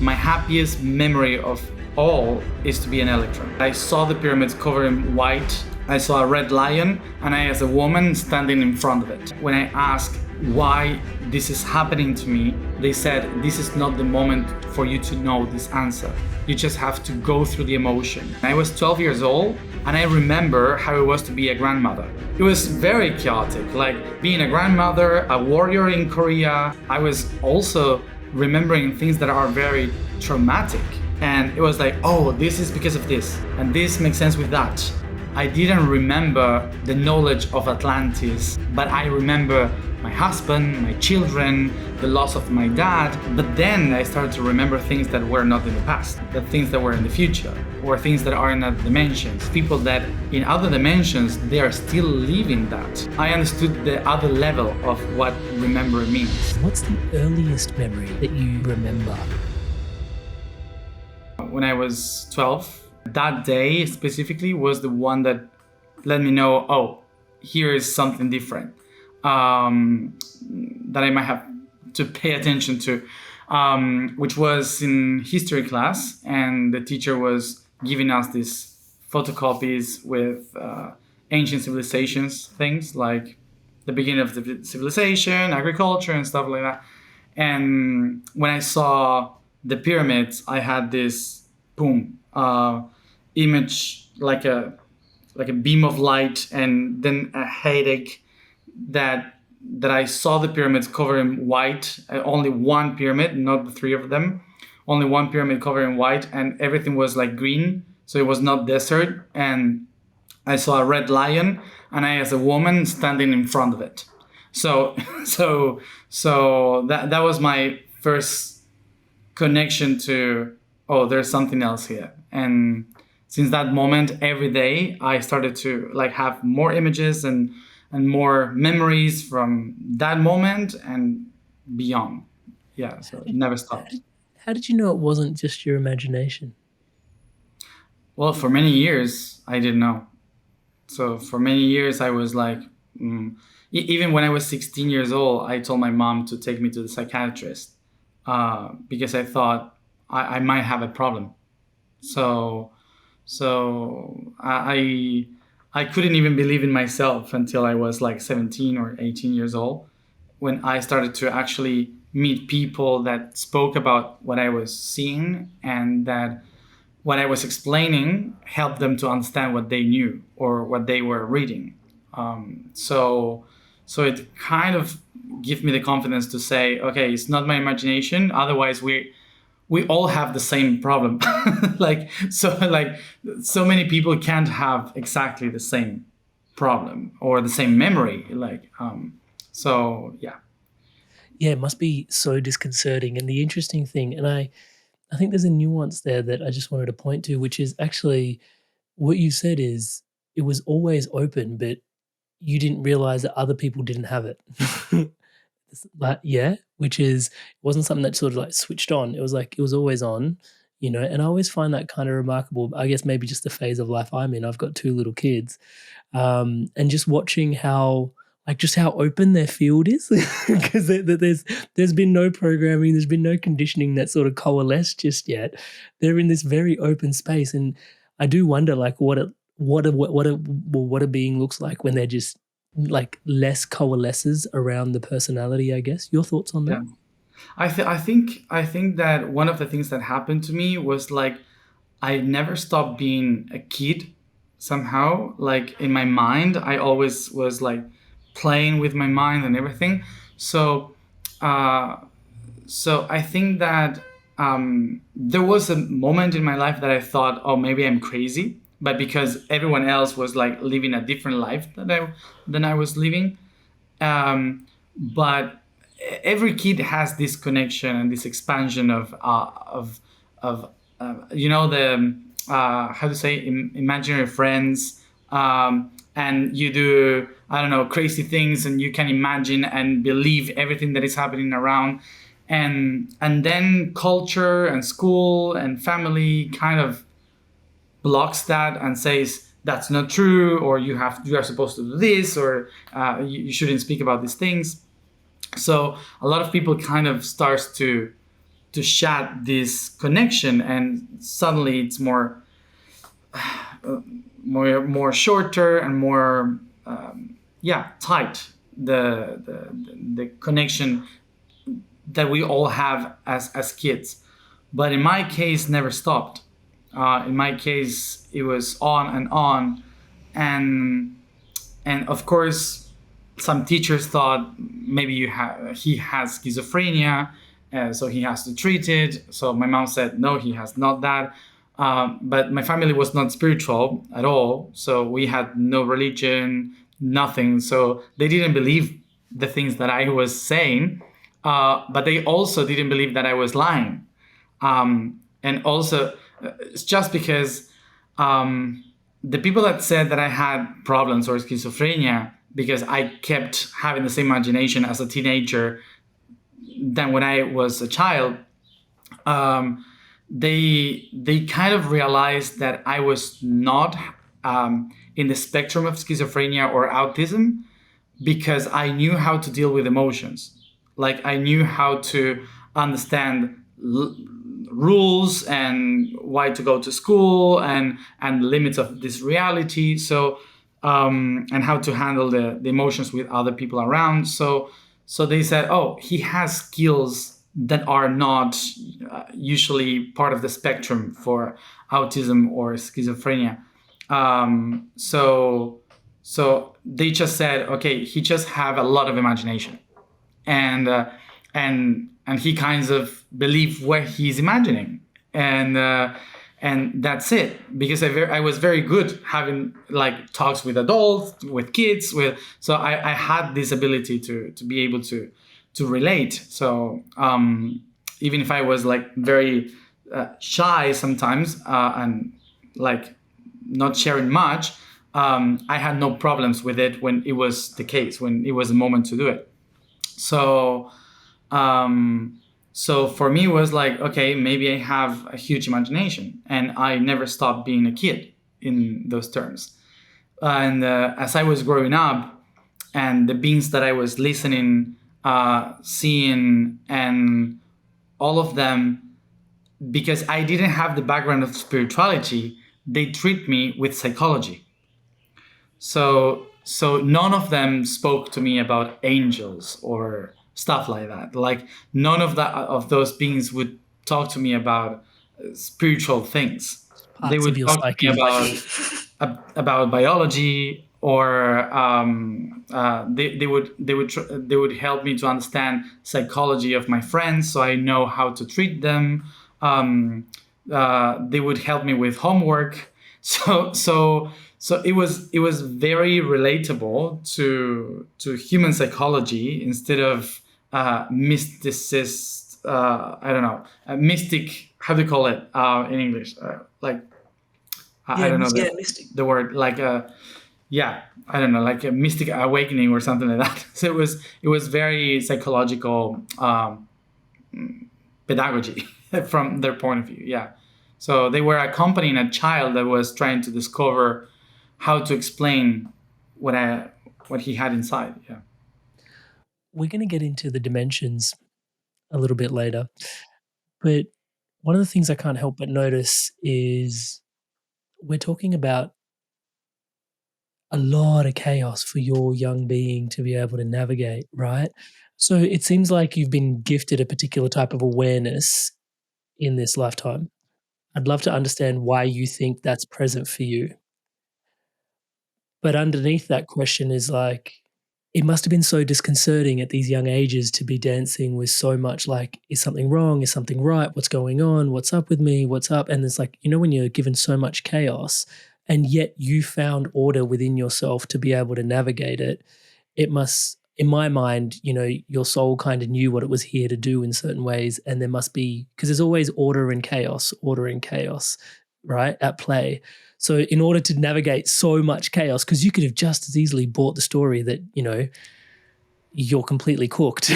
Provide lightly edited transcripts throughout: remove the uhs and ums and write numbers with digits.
My happiest memory of all is to be an electron. I saw the pyramids covered in white. I saw a red lion, and I, as a woman, standing in front of it. When I asked why this is happening to me, they said, this is not the moment for you to know this answer. You just have to go through the emotion. I was 12 years old, and I remember how it was to be a grandmother. It was very chaotic, like being a grandmother, a warrior in Korea. I was also remembering things that are very traumatic. And it was like, oh, this is because of this, and this makes sense with that. I didn't remember the knowledge of Atlantis, but I remember my husband, my children, the loss of my dad. But then I started to remember things that were not in the past, the things that were in the future, or things that are in other dimensions. People that in other dimensions, they are still living that. I understood the other level of what remember means. What's the earliest memory that you remember? When I was 12, that day specifically was the one that let me know, oh, here is something different that I might have to pay attention to, which was in history class, and the teacher was giving us these photocopies with ancient civilizations, things like the beginning of the civilization, agriculture, and stuff like that. And when I saw the pyramids, I had this image, like a beam of light, and then a headache that I saw the pyramids covered in white. Only one pyramid, not the three of them. Only one pyramid covered in white, and everything was like green, so it was not desert. And I saw a red lion, and I, as a woman, standing in front of it. So that was my first connection to, oh, there's something else here. And since that moment, every day I started to like have more images and more memories from that moment and beyond. Yeah, so it never stopped. How did you know it wasn't just your imagination? Well, for many years, I didn't know. So for many years, I was like, even when I was 16 years old, I told my mom to take me to the psychiatrist because I thought I might have a problem. So I couldn't even believe in myself until I was like 17 or 18 years old, when I started to actually meet people that spoke about what I was seeing, and that what I was explaining helped them to understand what they knew or what they were reading. So it kind of gave me the confidence to say, okay, it's not my imagination. Otherwise, we all have the same problem. So many people can't have exactly the same problem or the same memory. Yeah, it must be so disconcerting. And the interesting thing, and I think there's a nuance there that I just wanted to point to, which is actually what you said is it was always open, but you didn't realize that other people didn't have it. Which is, it wasn't something that sort of like switched on. It was like, it was always on, and I always find that kind of remarkable. I guess maybe just the phase of life I'm in. I've got 2 little kids, and just watching how open their field is, because there's been no programming, there's been no conditioning that sort of coalesced just yet. They're in this very open space, and I do wonder like what a being looks like when they're just like less coalesces around the personality, I guess. Your thoughts on that? Yeah. I think that one of the things that happened to me was like I never stopped being a kid somehow. Like in my mind, I always was like playing with my mind and everything. So I think that there was a moment in my life that I thought, oh, maybe I'm crazy. But because everyone else was like living a different life than I was living. But every kid has this connection and this expansion of imaginary friends. And you do, I don't know, crazy things, and you can imagine and believe everything that is happening around. And then culture and school and family kind of blocks that and says that's not true, or you are supposed to do this, or you shouldn't speak about these things. So a lot of people kind of starts to to shut this connection, and suddenly it's more shorter and more tight, the connection that we all have as kids. But in my case, never stopped. In my case, it was on, and of course, some teachers thought maybe he has schizophrenia, so he has to treat it. So my mom said, no, he has not that. But my family was not spiritual at all, so we had no religion, nothing. So they didn't believe the things that I was saying, but they also didn't believe that I was lying. And also, it's just because the people that said that I had problems or schizophrenia because I kept having the same imagination as a teenager than when I was a child, they kind of realized that I was not in the spectrum of schizophrenia or autism, because I knew how to deal with emotions. Like, I knew how to understand rules and why to go to school and the limits of this reality. So and how to handle the emotions with other people around. So they said, oh, he has skills that are not usually part of the spectrum for autism or schizophrenia. So they just said, okay, he just have a lot of imagination, and he kind of believe what he's imagining, and that's it. Because I was very good having like talks with adults, with kids, so I had this ability to be able to relate. So even if I was like very shy sometimes and like not sharing much, I had no problems with it when it was the case, when it was a moment to do it. So for me, it was like, okay, maybe I have a huge imagination, and I never stopped being a kid in those terms. And as I was growing up, and the beings that I was listening, seeing, and all of them, because I didn't have the background of spirituality, they treat me with psychology. So none of them spoke to me about angels or stuff like that. Like, none of those beings would talk to me about spiritual things. They would talk to me about biology, or they would help me to understand psychology of my friends, so I know how to treat them. They would help me with homework. So it was very relatable to human psychology, instead of mysticist. I don't know, mystic. How do you call it in English? I don't know the word. Like I don't know, like a mystic awakening or something like that. So it was very psychological pedagogy from their point of view. Yeah. So they were accompanying a child that was trying to discover how to explain what he had inside. Yeah. We're going to get into the dimensions a little bit later, but one of the things I can't help but notice is we're talking about a lot of chaos for your young being to be able to navigate, right? So it seems like you've been gifted a particular type of awareness in this lifetime. I'd love to understand why you think that's present for you. But underneath that question is like, it must have been so disconcerting at these young ages to be dancing with so much like, is something wrong? Is something right? What's going on? What's up with me? What's up? And it's like, when you're given so much chaos and yet you found order within yourself to be able to navigate it, it must, in my mind, your soul kind of knew what it was here to do in certain ways. And there must be, because there's always order and chaos, right, at play. So in order to navigate so much chaos, because you could have just as easily bought the story that, you're completely cooked,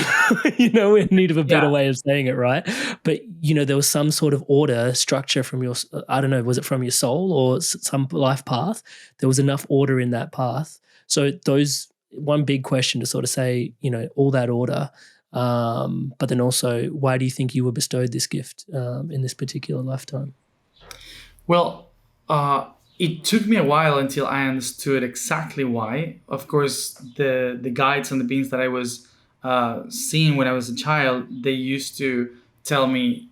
in need of a better way of saying it, right? But, there was some sort of order, structure from your, I don't know, was it from your soul or some life path? There was enough order in that path. So one big question to sort of say, all that order, But then also, why do you think you were bestowed this gift in this particular lifetime? Well, it took me a while until I understood exactly why. Of course, the guides and the beings that I was seeing when I was a child, they used to tell me,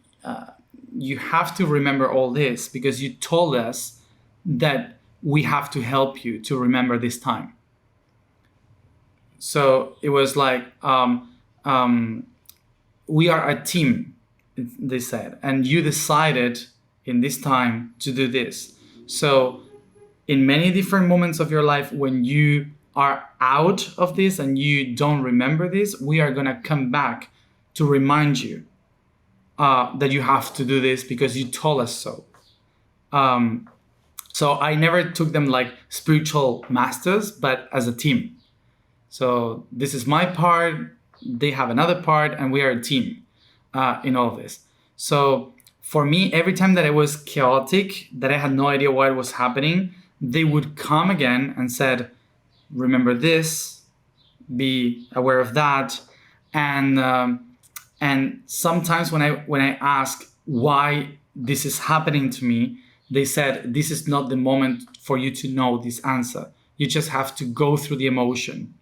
you have to remember all this because you told us that we have to help you to remember this time. So it was like, we are a team, they said, and you decided in this time to do this. So in many different moments of your life, when you are out of this and you don't remember this, we are going to come back to remind you that you have to do this because you told us so. So I never took them like spiritual masters, but as a team. So this is my part, they have another part, and we are a team in all of this. So for me, every time that I was chaotic, that I had no idea what was happening, they would come again and said, remember this, be aware of that. And sometimes when I ask why this is happening to me, they said, this is not the moment for you to know this answer. You just have to go through the emotion.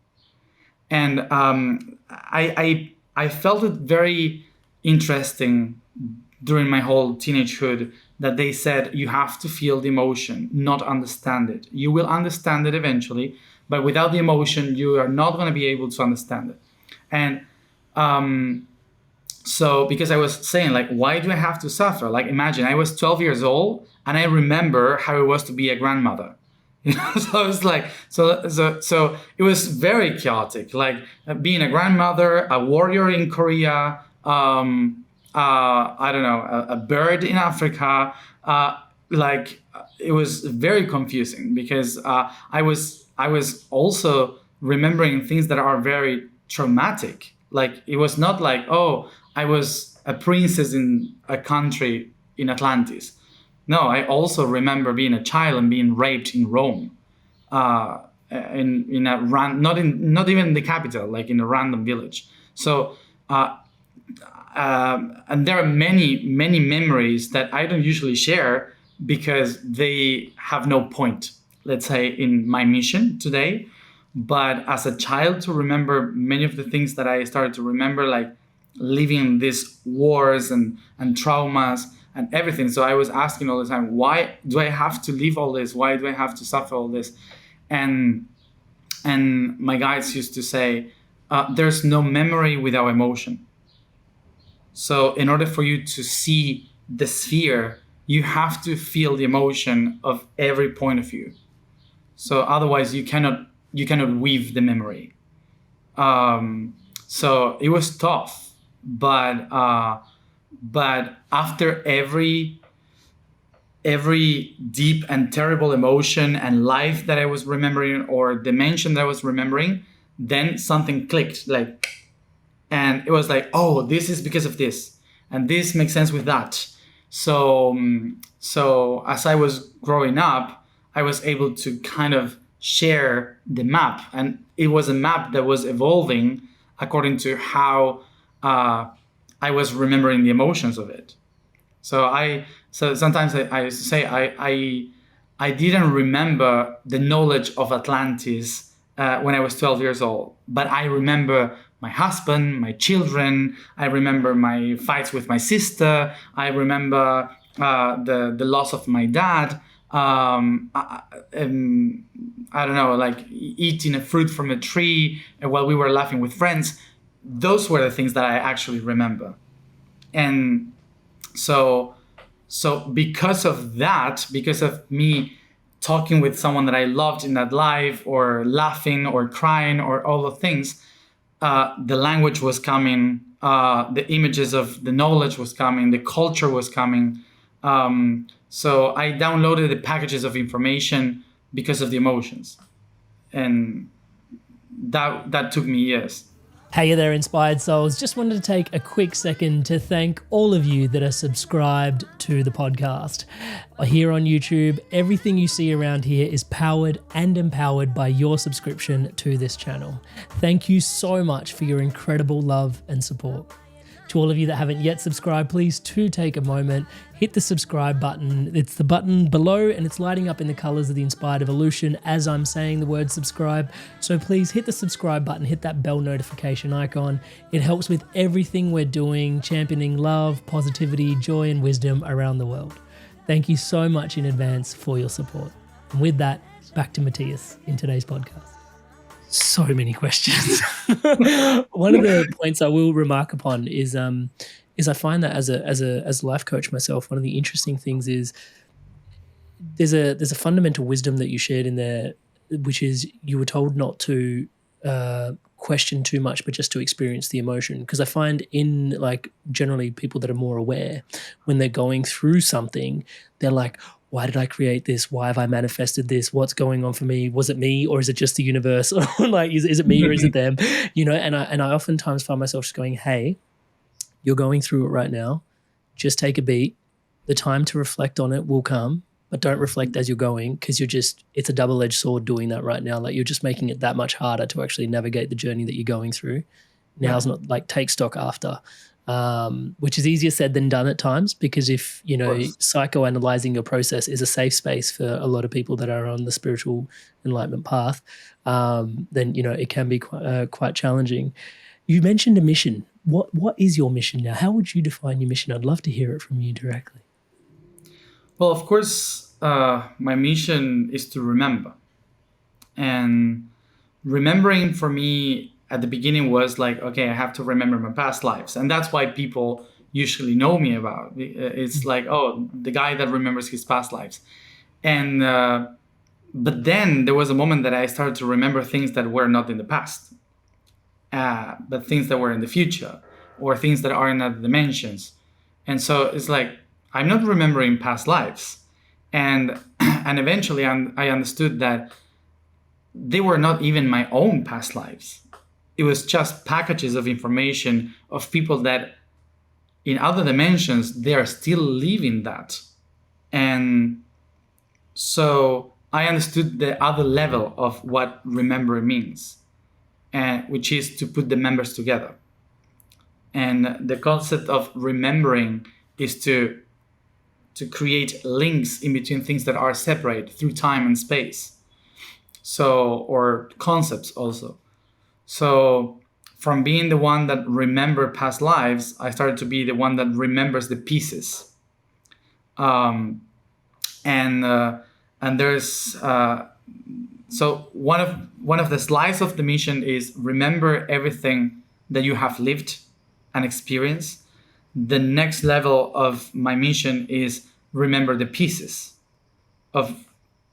And I felt it very interesting during my whole teenagehood that they said you have to feel the emotion, not understand it. You will understand it eventually, but without the emotion, you are not going to be able to understand it. And so because I was saying, like, why do I have to suffer? Like, imagine I was 12 years old and I remember how it was to be a grandmother. You know, so it's like, so it was very chaotic, like being a grandmother, a warrior in Korea, I don't know, a bird in Africa. Like it was very confusing because I was also remembering things that are very traumatic. Like it was not like, oh, I was a princess in a country in Atlantis. No, I also remember being a child and being raped in Rome, in a not even in the capital, like in a random village. So, and there are many memories that I don't usually share because they have no point, let's say, in my mission today. But as a child, to remember many of the things that I started to remember, like living these wars and traumas and everything. So I was asking all the time, why do I have to live all this? Why do I have to suffer all this? And my guides used to say, there's no memory without emotion. So in order for you to see the sphere, you have to feel the emotion of every point of view. So otherwise you cannot weave the memory. So it was tough, but after every deep and terrible emotion and life that I was remembering or dimension that I was remembering, then something clicked, like, and it was like, oh, this is because of this, and this makes sense with that. So as I was growing up, I was able to kind of share the map, and it was a map that was evolving according to how I was remembering the emotions of it. So sometimes I used to say I didn't remember the knowledge of Atlantis when I was 12 years old, but I remember my husband, my children. I remember my fights with my sister. I remember the loss of my dad. I don't know, like eating a fruit from a tree while we were laughing with friends. Those were the things that I actually remember. And so because of that, because of me talking with someone that I loved in that life, or laughing or crying or all the things, the language was coming, the images of the knowledge was coming, the culture was coming. So I downloaded the packages of information because of the emotions. And that took me years. Hey there, inspired souls. Just wanted to take a quick second to thank all of you that are subscribed to the podcast. Here on YouTube, everything you see around here is powered and empowered by your subscription to this channel. Thank you so much for your incredible love and support. To all of you that haven't yet subscribed, please do take a moment, hit the subscribe button. It's the button below and it's lighting up in the colors of the inspired evolution as I'm saying the word subscribe. So please hit the subscribe button, hit that bell notification icon. It helps with everything we're doing, championing love, positivity, joy, and wisdom around the world. Thank you so much in advance for your support. And with that, back to Matías in today's podcast. So many questions. One of the points I will remark upon is I find that as a life coach myself, one of the interesting things is there's a fundamental wisdom that you shared in there, which is you were told not to question too much, but just to experience the emotion. Because I find in like generally people that are more aware, when they're going through something, they're like, why did I create this? Why have I manifested this? What's going on for me? Was it me or is it just the universe? Or like, is it me or is it them? You know, and I oftentimes find myself just going, hey, you're going through it right now. Just take a beat. The time to reflect on it will come, but don't reflect as you're going because it's a double-edged sword doing that right now. Like you're just making it that much harder to actually navigate the journey that you're going through. Now's not like take stock after. Which is easier said than done at times because if, you know, psychoanalyzing your process is a safe space for a lot of people that are on the spiritual enlightenment path, then, you know, it can be quite challenging. You mentioned a mission. What is your mission now? How would you define your mission? I'd love to hear it from you directly. Well, of course, my mission is to remember. And remembering for me at the beginning was like, okay, I have to remember my past lives. And that's why people usually know me about. It's like, oh, the guy that remembers his past lives. And but then there was a moment that I started to remember things that were not in the past, but things that were in the future or things that are in other dimensions. And so it's like, I'm not remembering past lives. And eventually I understood that they were not even my own past lives. It was just packages of information of people that in other dimensions, they are still living that. And so I understood the other level of what remember means, which is to put the members together. And the concept of remembering is to create links in between things that are separate through time and space. So, or concepts also. So from being the one that remembered past lives, I started to be the one that remembers the pieces. And there's so one of the slides of the mission is remember everything that you have lived and experienced. The next level of my mission is remember the pieces of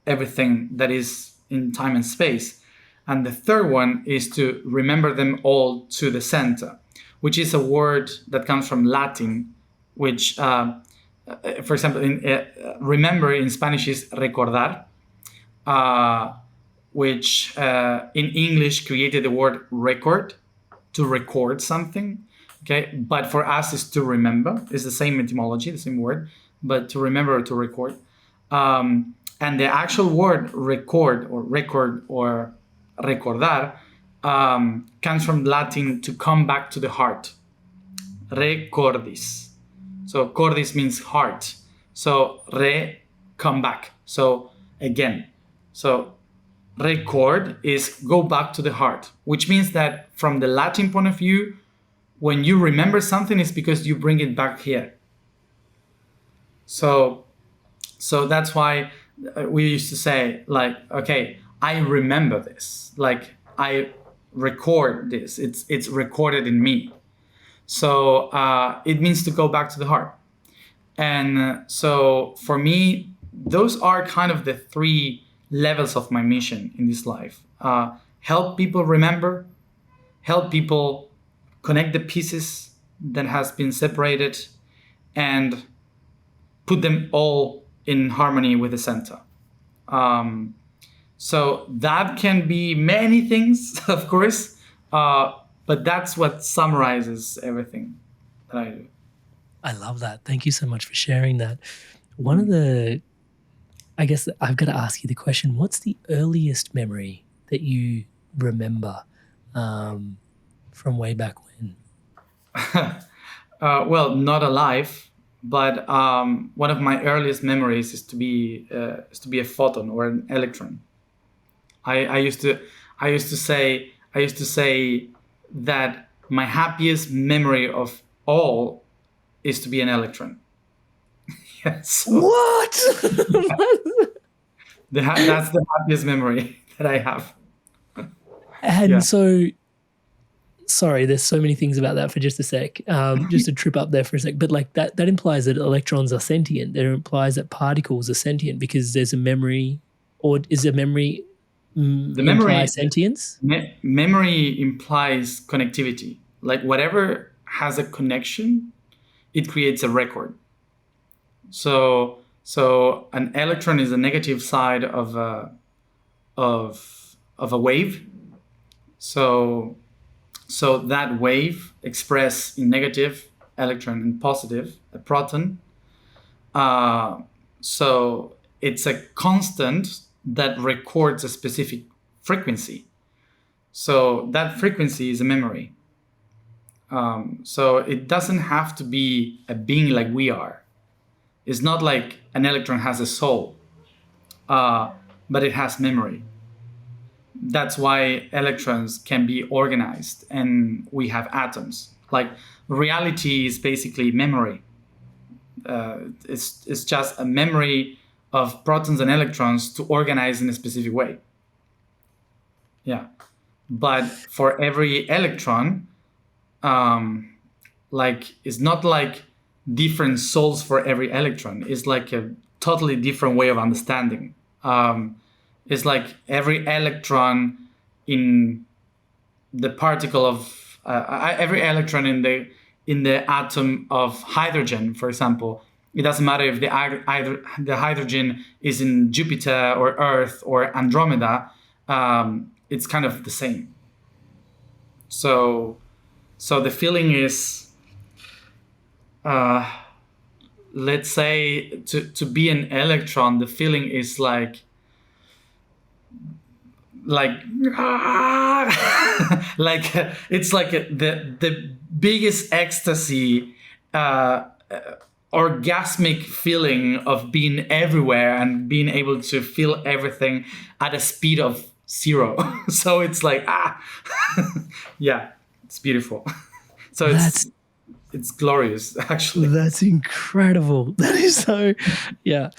everything that is in time and space. And the third one is to remember them all to the center, which is a word that comes from Latin, which, for example, remember in Spanish is recordar, which in English created the word record, to record something. Okay, but for us is to remember. It's the same etymology, the same word, but to remember or to record. And the actual word record or recordar comes from Latin to come back to the heart. Recordis. So cordis means heart. So come back. So again. So record is go back to the heart, which means that from the Latin point of view, when you remember something, it's because you bring it back here. So that's why we used to say, like, okay, I remember this. Like, I record this. It's recorded in me. So it means to go back to the heart. And so for me, those are kind of the three levels of my mission in this life. Help people remember, help people connect the pieces that has been separated, and put them all in harmony with the center. So that can be many things, of course. But that's what summarizes everything that I do. I love that. Thank you so much for sharing that. One of the, I guess I've got to ask you the question, what's the earliest memory that you remember from way back when? Well, not alive, but one of my earliest memories is to be a photon or an electron. I used to say that my happiest memory of all is to be an electron. Yes. So What? that's the happiest memory that I have. And Yeah. so, sorry, there's so many things about that for just a sec. Just to trip up there for a sec, but like that implies that electrons are sentient. It implies that particles are sentient because there's a memory, or is a memory The imply sentience? memory implies connectivity. Like whatever has a connection, it creates a record. So an electron is the negative side of a wave. So that wave expressed in negative, electron, and positive, a proton. So it's a constant that records a specific frequency. So that frequency is a memory. So it doesn't have to be a being like we are. It's not like an electron has a soul, but it has memory. That's why electrons can be organized and we have atoms. Like reality is basically memory. It's just a memory of protons and electrons to organize in a specific way. Yeah. But for every electron, like it's not like different souls for every electron. It's like a totally different way of understanding. It's like every electron in the particle of every electron in the atom of hydrogen, for example. It doesn't matter if the hydrogen is in Jupiter or Earth or Andromeda. It's kind of the same. So the feeling is, let's say, to be an electron, the feeling is like like it's like the biggest ecstasy, orgasmic feeling of being everywhere and being able to feel everything at a speed of 0. So it's like yeah, it's beautiful. So it's glorious, actually. That's incredible. That is so, yeah.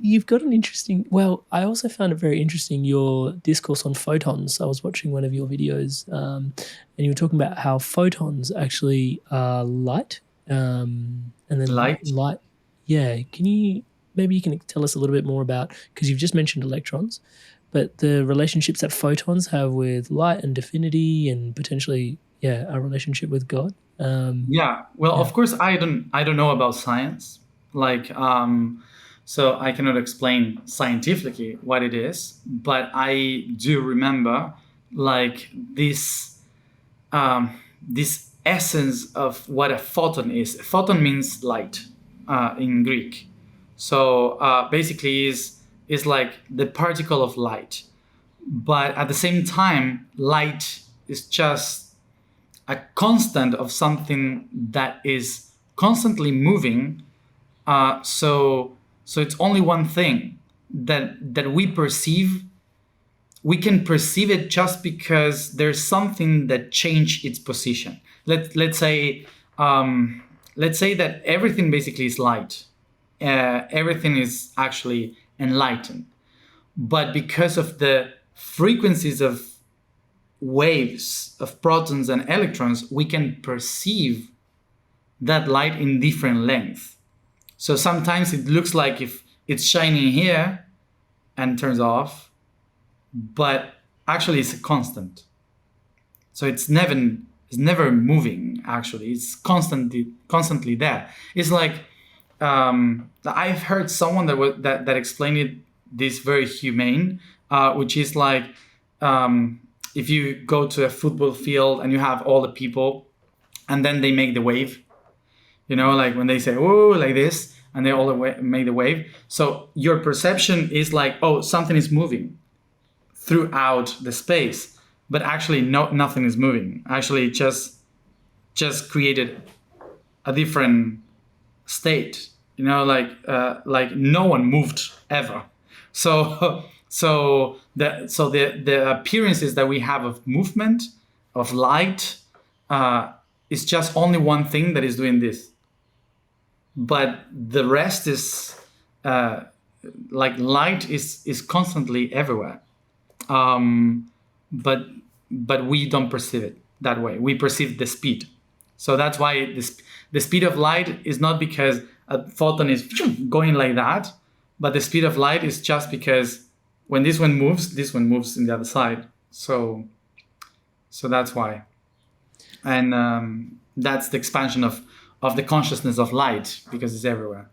You've got an interesting, well, I also found it very interesting, your discourse on photons. I was watching one of your videos and you were talking about how photons actually are light. And then Light? Yeah. Maybe you can tell us a little bit more about, because you've just mentioned electrons, but the relationships that photons have with light and divinity and potentially, a relationship with God. Of course, I don't know about science. Like, so I cannot explain scientifically what it is, but I do remember like this essence of what a photon is. A photon means light in Greek. So basically is like the particle of light. But at the same time, light is just a constant of something that is constantly moving. So it's only one thing that we perceive. We can perceive it just because there's something that changed its position. Let's say that everything basically is light. Everything is actually enlightened, but because of the frequencies of waves of protons and electrons, we can perceive that light in different lengths. So sometimes it looks like if it's shining here and turns off, but actually it's a constant. So it's never moving. Actually, it's constantly there. It's like I've heard someone that explained this very humane, which is like if you go to a football field and you have all the people and then they make the wave, like when they say, oh, like this, and they all make the wave. So your perception is like, oh, something is moving throughout the space, but actually nothing is moving. Actually just created a different state, like no one moved ever. So the appearances that we have of movement, of light, is just only one thing that is doing this. But the rest is like light is constantly everywhere. But we don't perceive it that way. We perceive the speed. So that's why the speed of light is not because a photon is going like that, but the speed of light is just because when this one moves in the other side. So that's why. And that's the expansion of the consciousness of light, because it's everywhere.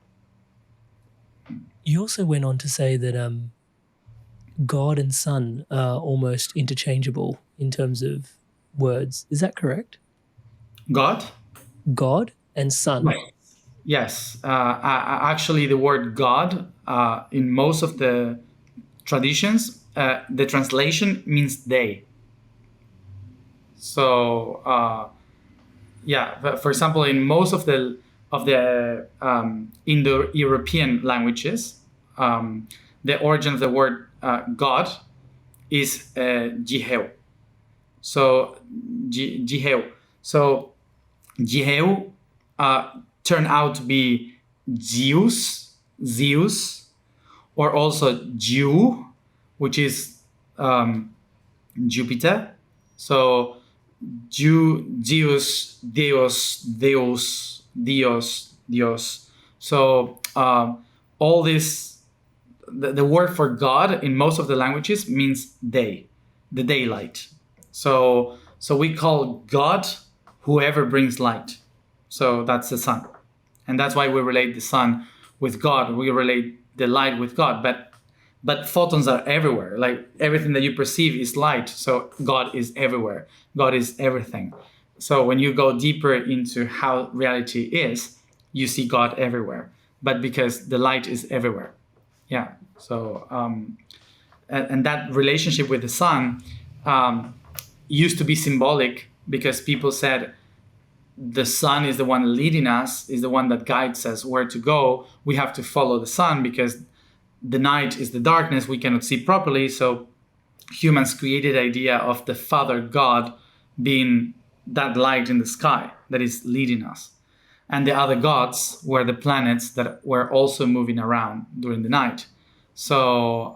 You also went on to say that God and sun are almost interchangeable in terms of words. Is that correct? God and sun. Right. Yes. Actually, the word God, in most of the traditions, the translation means they. So, for example, in most of the Indo-European languages, the origin of the word God is Jiheu. So Jiheu. So Jiheu turned out to be Zeus, or also Jew, which is Jupiter. So Zeus, Deus. So all this, the word for God in most of the languages means day, the daylight. So we call God whoever brings light. So that's the sun. And that's why we relate the sun with God. We relate the light with God. But photons are everywhere. Like everything that you perceive is light. So God is everywhere. God is everything. So when you go deeper into how reality is, you see God everywhere. But because the light is everywhere. Yeah. So, and that relationship with the sun used to be symbolic, because people said the sun is the one leading us, is the one that guides us where to go. We have to follow the sun because the night is the darkness, we cannot see properly. So humans created the idea of the Father God being that light in the sky that is leading us. And the other gods were the planets that were also moving around during the night. So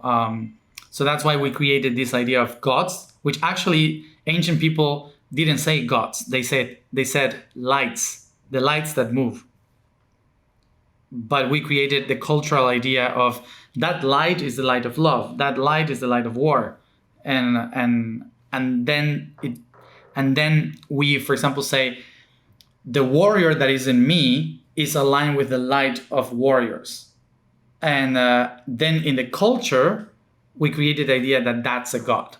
that's why we created this idea of gods, which actually ancient people didn't say gods. They said lights, the lights that move. But we created the cultural idea of that light is the light of love. That light is the light of war. And then we, for example, say the warrior that is in me is aligned with the light of warriors. And then in the culture, we created the idea that that's a god,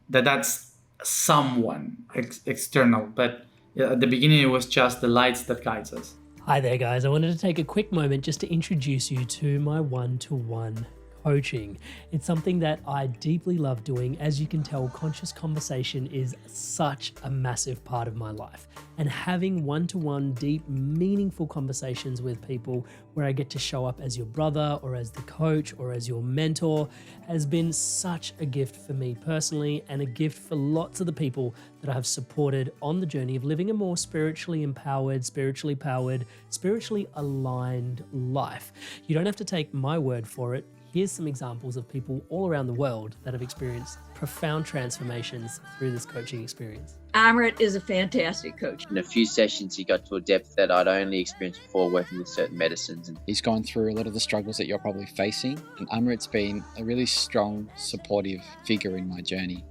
that's someone external. But at the beginning, it was just the lights that guides us. Hi there, guys. I wanted to take a quick moment just to introduce you to my one-to-one coaching. It's something that I deeply love doing. As you can tell, conscious conversation is such a massive part of my life. And having one-to-one deep, meaningful conversations with people where I get to show up as your brother or as the coach or as your mentor has been such a gift for me personally, and a gift for lots of the people that I have supported on the journey of living a more spiritually empowered, spiritually powered, spiritually aligned life. You don't have to take my word for it. Here's some examples of people all around the world that have experienced profound transformations through this coaching experience. Amrit is a fantastic coach. In a few sessions, he got to a depth that I'd only experienced before working with certain medicines. He's gone through a lot of the struggles that you're probably facing, and Amrit's been a really strong, supportive figure in my journey.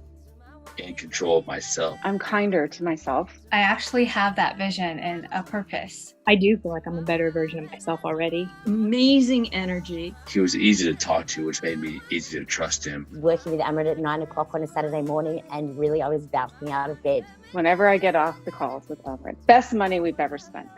in control of myself. I'm kinder to myself. I actually have that vision and a purpose. I do feel like I'm a better version of myself already. Amazing energy. He was easy to talk to, which made me easy to trust him. Working with Amrit at 9 o'clock on a Saturday morning, and really I was bouncing out of bed. Whenever I get off the calls with Amrit, best money we've ever spent.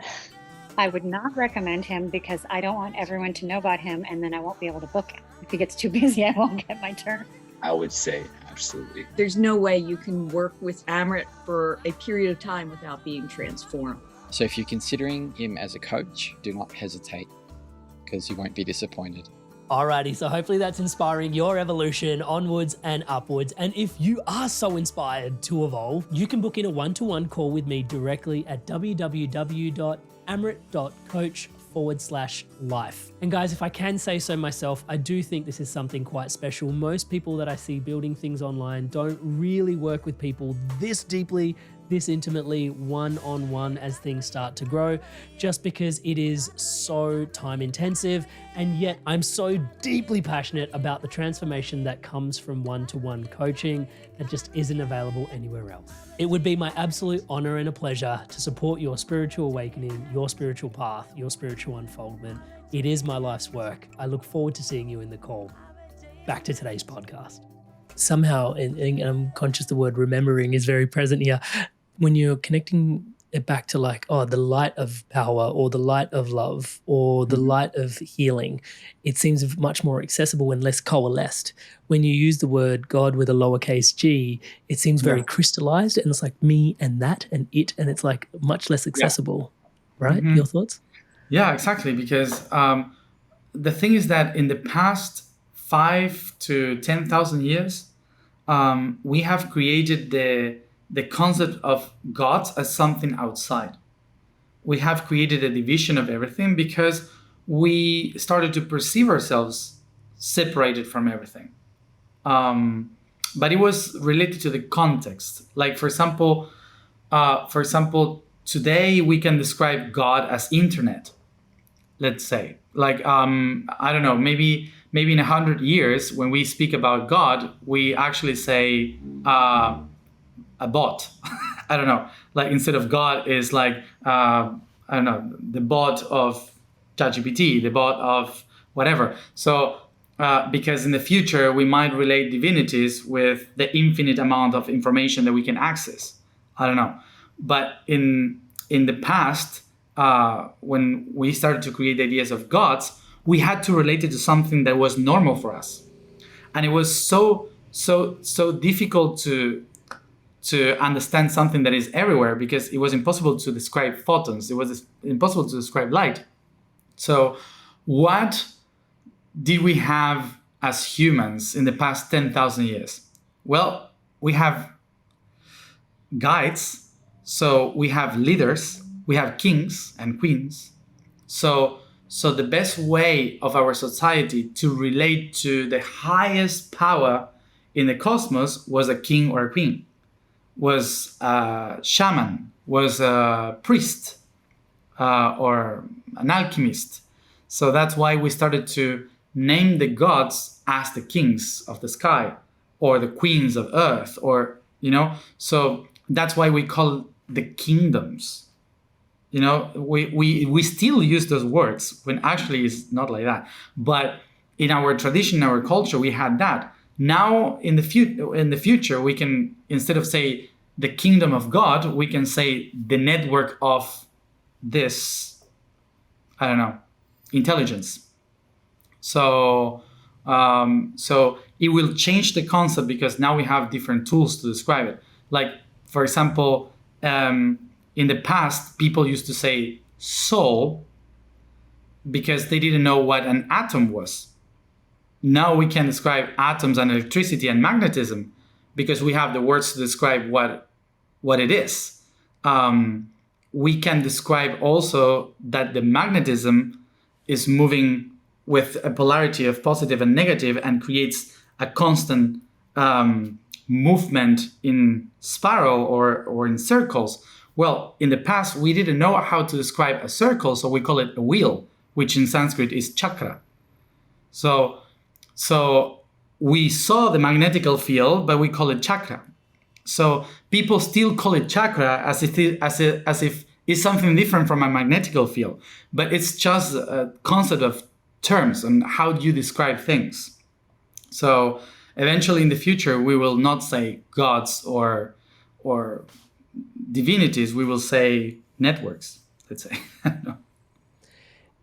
I would not recommend him because I don't want everyone to know about him and then I won't be able to book him. If he gets too busy, I won't get my turn. I would say absolutely. There's no way you can work with Amrit for a period of time without being transformed. So if you're considering him as a coach, do not hesitate because you won't be disappointed. Alrighty, so hopefully that's inspiring your evolution onwards and upwards. And if you are so inspired to evolve, you can book in a one-to-one call with me directly at www.amrit.coach/life. And guys, if I can say so myself, I do think this is something quite special. Most people that I see building things online don't really work with people this deeply, this intimately, one-on-one as things start to grow, just because it is so time intensive. And yet I'm so deeply passionate about the transformation that comes from one-to-one coaching that just isn't available anywhere else. It would be my absolute honor and a pleasure to support your spiritual awakening, your spiritual path, your spiritual unfoldment. It is my life's work. I look forward to seeing you in the call. Back to today's podcast. Somehow, and I'm conscious the word remembering is very present here, when you're connecting it back to like, oh, the light of power or the light of love or the light of healing, it seems much more accessible and less coalesced. When you use the word God with a lowercase g, it seems very crystallized and it's like me and that and it, and it's like much less accessible, right? Your thoughts? Yeah, exactly. Because the thing is that in the past 5 to 10,000 years, we have created the concept of God as something outside. We have created a division of everything because we started to perceive ourselves separated from everything. But it was related to the context. Like, for example, today we can describe God as internet, let's say. Like, I don't know, maybe in 100 years, when we speak about God, we actually say a bot. I don't know. Like, instead of God is like, I don't know, the bot of ChatGPT, the bot of whatever. So, because in the future, we might relate divinities with the infinite amount of information that we can access. I don't know. But in the past, when we started to create ideas of gods, we had to relate it to something that was normal for us. And it was so difficult to understand something that is everywhere because it was impossible to describe photons. It was impossible to describe light. So what did we have as humans in the past 10,000 years? Well, we have guides. So we have leaders. We have kings and queens. So the best way of our society to relate to the highest power in the cosmos was a king or a queen, was a shaman, was a priest, or an alchemist. So that's why we started to name the gods as the kings of the sky or the queens of earth, or, so that's why we call the kingdoms. We still use those words when actually it's not like that. But in our tradition, our culture, we had that. Now in the future, we can, instead of say the kingdom of God, we can say the network of this, I don't know, intelligence. So it will change the concept because now we have different tools to describe it. Like, for example, in the past, people used to say soul because they didn't know what an atom was. Now we can describe atoms and electricity and magnetism because we have the words to describe what it is. We can describe also that the magnetism is moving with a polarity of positive and negative and creates a constant movement in spiral or in circles. Well, in the past, we didn't know how to describe a circle, so we call it a wheel, which in Sanskrit is chakra. So we saw the magnetical field, but we call it chakra. So people still call it chakra as if it's something different from a magnetical field, but it's just a concept of terms and how do you describe things. So eventually in the future, we will not say gods or divinities, we will say networks, let's say.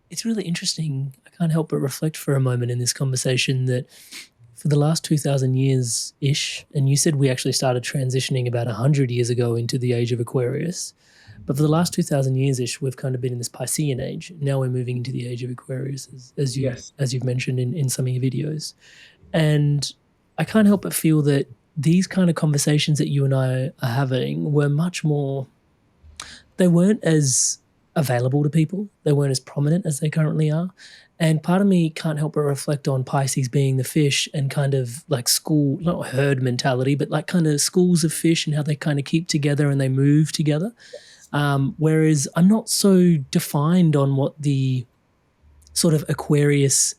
It's really interesting. I can't help but reflect for a moment in this conversation that for the last 2,000 years-ish, and you said we actually started transitioning about 100 years ago into the Age of Aquarius, but for the last 2,000 years-ish, we've kind of been in this Piscean age. Now we're moving into the Age of Aquarius, as you've mentioned in some of your videos. And I can't help but feel that these kind of conversations that you and I are having were much more, they weren't as available to people. They weren't as prominent as they currently are. And part of me can't help but reflect on Pisces being the fish and kind of like school, not herd mentality, but like kind of schools of fish and how they kind of keep together and they move together. Whereas I'm not so defined on what the sort of Aquarius,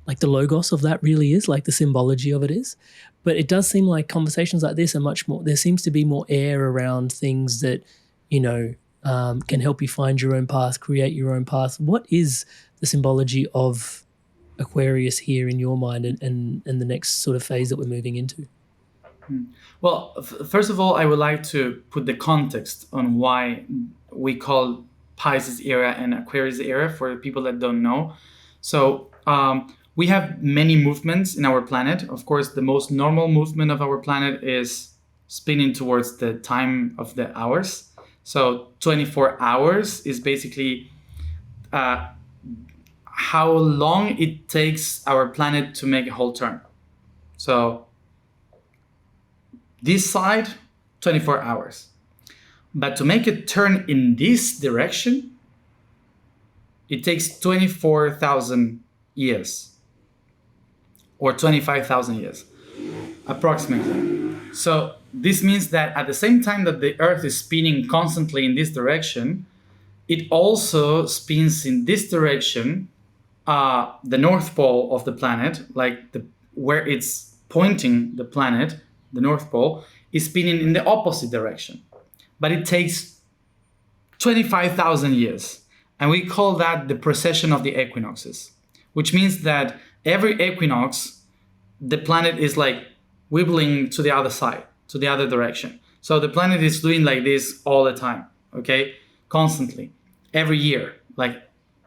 like the logos of that really is, like the symbology of it is. But it does seem like conversations like this are much more, there seems to be more air around things that, you know, can help you find your own path, create your own path. What is the symbology of Aquarius here in your mind and the next sort of phase that we're moving into? Well, first of all, I would like to put the context on why we call Pisces era and Aquarius era for people that don't know. So we have many movements in our planet. Of course, the most normal movement of our planet is spinning towards the time of the hours. So 24 hours is basically how long it takes our planet to make a whole turn. So this side, 24 hours. But to make a turn in this direction, it takes 24,000 years or 25,000 years, approximately. So this means that at the same time that the Earth is spinning constantly in this direction, it also spins in this direction, the North Pole of the planet, like where it's pointing the planet, the North Pole, is spinning in the opposite direction. But it takes 25,000 years. And we call that the precession of the equinoxes, which means that every equinox, the planet is like wibbling to the other side, to the other direction. So the planet is doing like this all the time, okay? Constantly, every year, like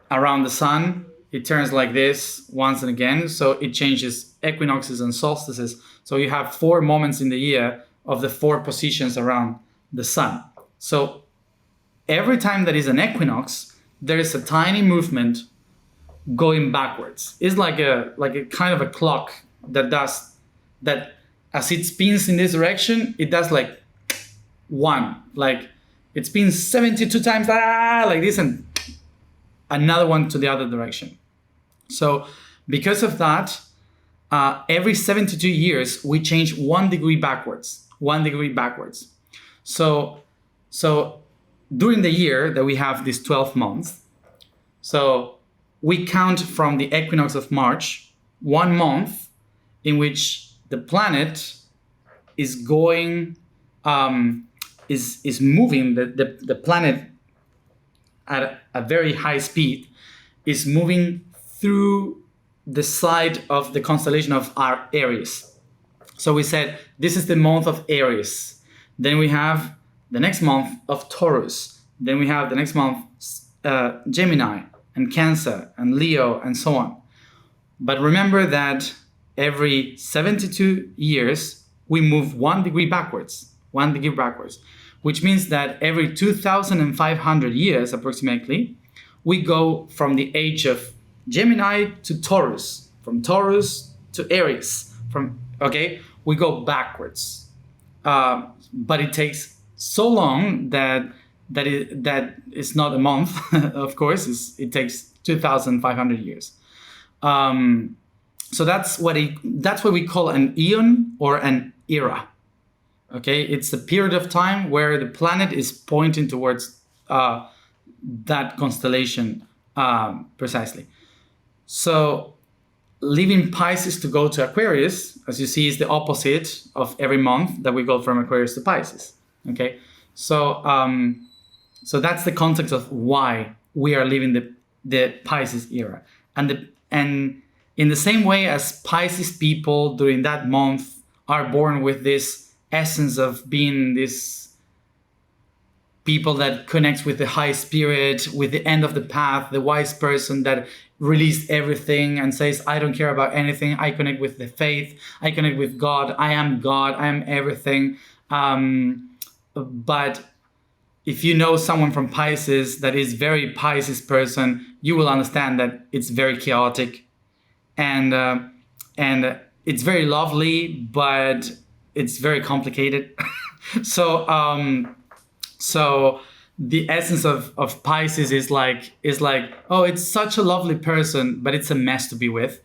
around the sun, it turns like this once and again. So it changes equinoxes and solstices. So you have 4 moments in the year of the 4 positions around the sun. So every time there is an equinox, there is a tiny movement going backwards. It's like a kind of a clock that does that. As it spins in this direction, it does like 1, like it spins 72 times like this, and another one to the other direction. So because of that, every 72 years we change 1 degree backwards. So during the year that we have these 12 months, so we count from the equinox of March 1 month in which the planet is going, is moving, the planet at a very high speed is moving through the side of the constellation of our Aries. So we said, this is the month of Aries. Then we have the next month of Taurus. Then we have the next month, Gemini and Cancer and Leo and so on. But remember that every 72 years, we move 1 degree backwards, which means that every 2,500 years, approximately, we go from the age of Gemini to Taurus, from Taurus to Aries, we go backwards. But it takes so long that it's not a month, of course, it takes 2,500 years. So that's what we call an eon or an era. Okay, it's a period of time where the planet is pointing towards that constellation precisely. So leaving Pisces to go to Aquarius, as you see, is the opposite of every month that we go from Aquarius to Pisces. Okay, so that's the context of why we are leaving the Pisces era, and in the same way as Pisces people during that month are born with this essence of being this people that connects with the high spirit, with the end of the path, the wise person that released everything and says, I don't care about anything. I connect with the faith. I connect with God. I am everything. But if you know someone from Pisces that is very Pisces person, you will understand that it's very chaotic and it's very lovely, but it's very complicated. So the essence of Pisces is like, oh, it's such a lovely person, but it's a mess to be with.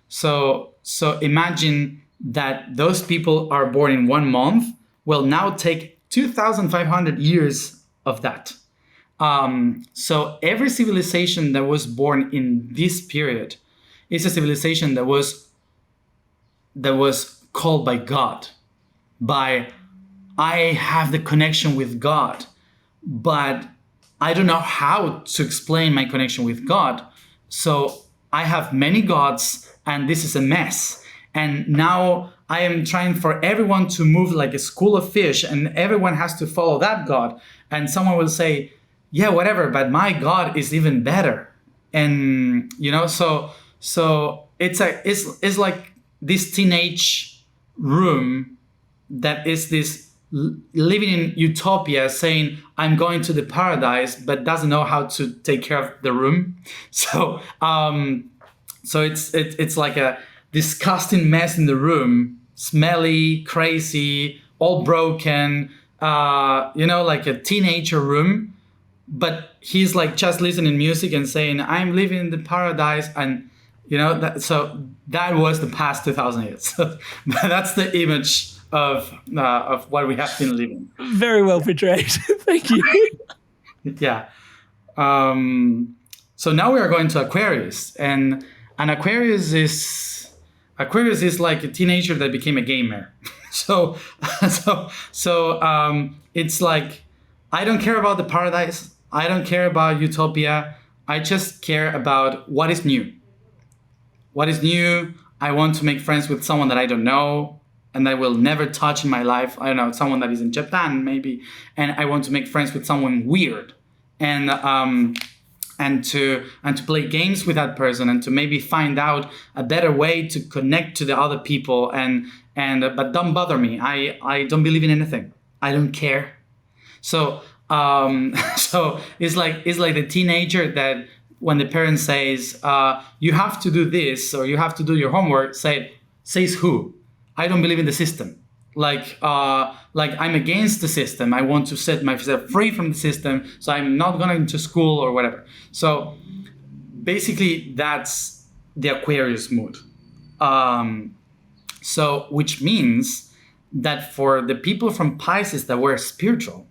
So imagine that those people are born in 1 month will now take 2,500 years of that. So every civilization that was born in this period is a civilization that was called by God, by I have the connection with God, but I don't know how to explain my connection with God. So I have many gods and this is a mess. And now I am trying for everyone to move like a school of fish and everyone has to follow that God. And someone will say, yeah, whatever, but my God is even better. And, you know, so it's like this teenage room that is this living in utopia saying I'm going to the paradise but doesn't know how to take care of the room. So it's like a disgusting mess in the room, smelly, crazy, all broken, like a teenager room, but he's like just listening music and saying I'm living in the paradise. And so that was the past 2,000 years. So that's the image of what we have been living. Very well portrayed. Thank you. Yeah. So now we are going to Aquarius, and Aquarius is like a teenager that became a gamer. So it's like I don't care about the paradise. I don't care about utopia. I just care about what is new. What is new? I want to make friends with someone that I don't know and I will never touch in my life. I don't know, someone that is in Japan maybe, and I want to make friends with someone weird, and to play games with that person, and to maybe find out a better way to connect to the other people, but don't bother me. I don't believe in anything. I don't care. So it's like the teenager that when the parent says you have to do this or you have to do your homework, says who? I don't believe in the system. Like I'm against the system. I want to set myself free from the system, so I'm not going to school or whatever. So basically that's the Aquarius mood. So which means that for the people from Pisces that were spiritual,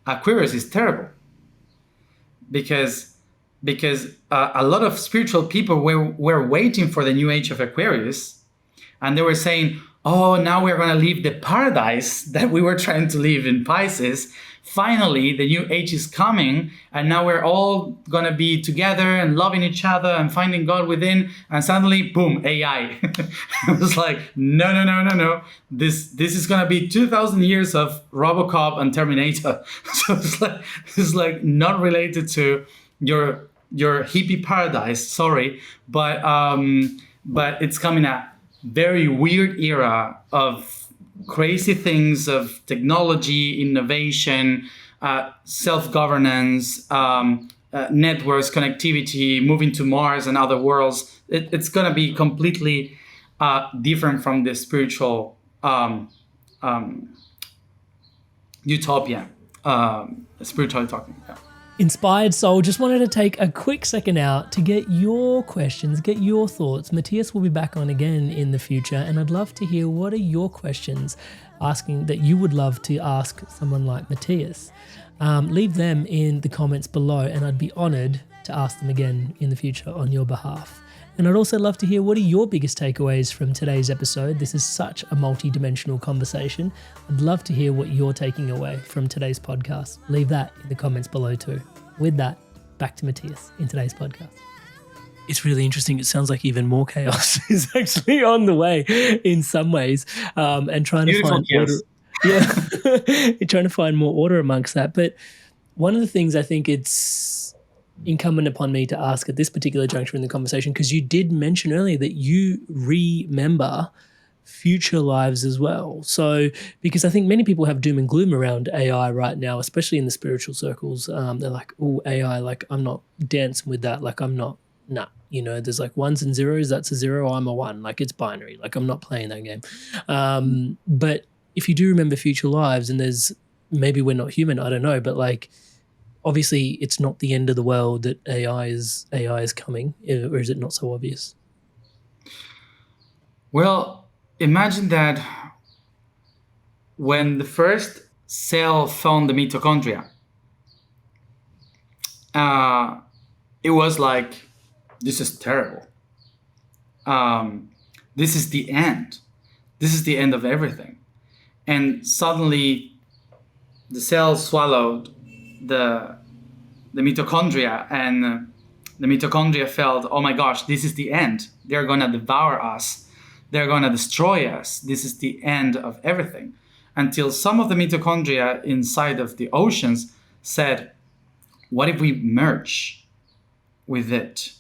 Aquarius is terrible. Because a lot of spiritual people were waiting for the new age of Aquarius, and they were saying, oh, now we're going to leave the paradise that we were trying to live in Pisces. Finally, the new age is coming, and now we're all going to be together and loving each other and finding God within. And suddenly, boom, AI. It was like, no. This is going to be 2,000 years of RoboCop and Terminator. So it's like not related to your hippie paradise. Sorry, but it's coming a very weird era of crazy things, of technology, innovation, self-governance, networks, connectivity, moving to Mars and other worlds. It's going to be completely different from the spiritual utopia, spiritually talking. Yeah. Inspired Soul just wanted to take a quick second out to get your questions, get your thoughts. Matías will be back on again in the future, and I'd love to hear what are your questions asking that you would love to ask someone like Matías. Leave them in the comments below, and I'd be honored to ask them again in the future on your behalf. And I'd also love to hear, what are your biggest takeaways from today's episode? This is such a multi-dimensional conversation. I'd love to hear what you're taking away from today's podcast. Leave that in the comments below too. With that, back to Matías in today's podcast. It's really interesting. It sounds like even more chaos is actually on the way in some ways, and trying to find order. Yeah, trying to find more order amongst that. But one of the things I think it's incumbent upon me to ask at this particular juncture in the conversation, because you did mention earlier that you remember future lives as well. So, because I think many people have doom and gloom around AI right now, especially in the spiritual circles. They're like, oh, AI, like I'm not dancing with that. Like I'm not, nah, there's like ones and zeros. That's a zero. I'm a one. Like it's binary. Like I'm not playing that game. But if you do remember future lives, and maybe we're not human, I don't know, but like, obviously, it's not the end of the world that AI is coming, or is it not so obvious? Well, imagine that when the first cell found the mitochondria, it was like, this is terrible. This is the end. This is the end of everything. And suddenly, the cell swallowed the mitochondria, and the mitochondria felt, oh my gosh, this is the end. They're going to devour us. They're going to destroy us. This is the end of everything. Until some of the mitochondria inside of the oceans said, what if we merge with it?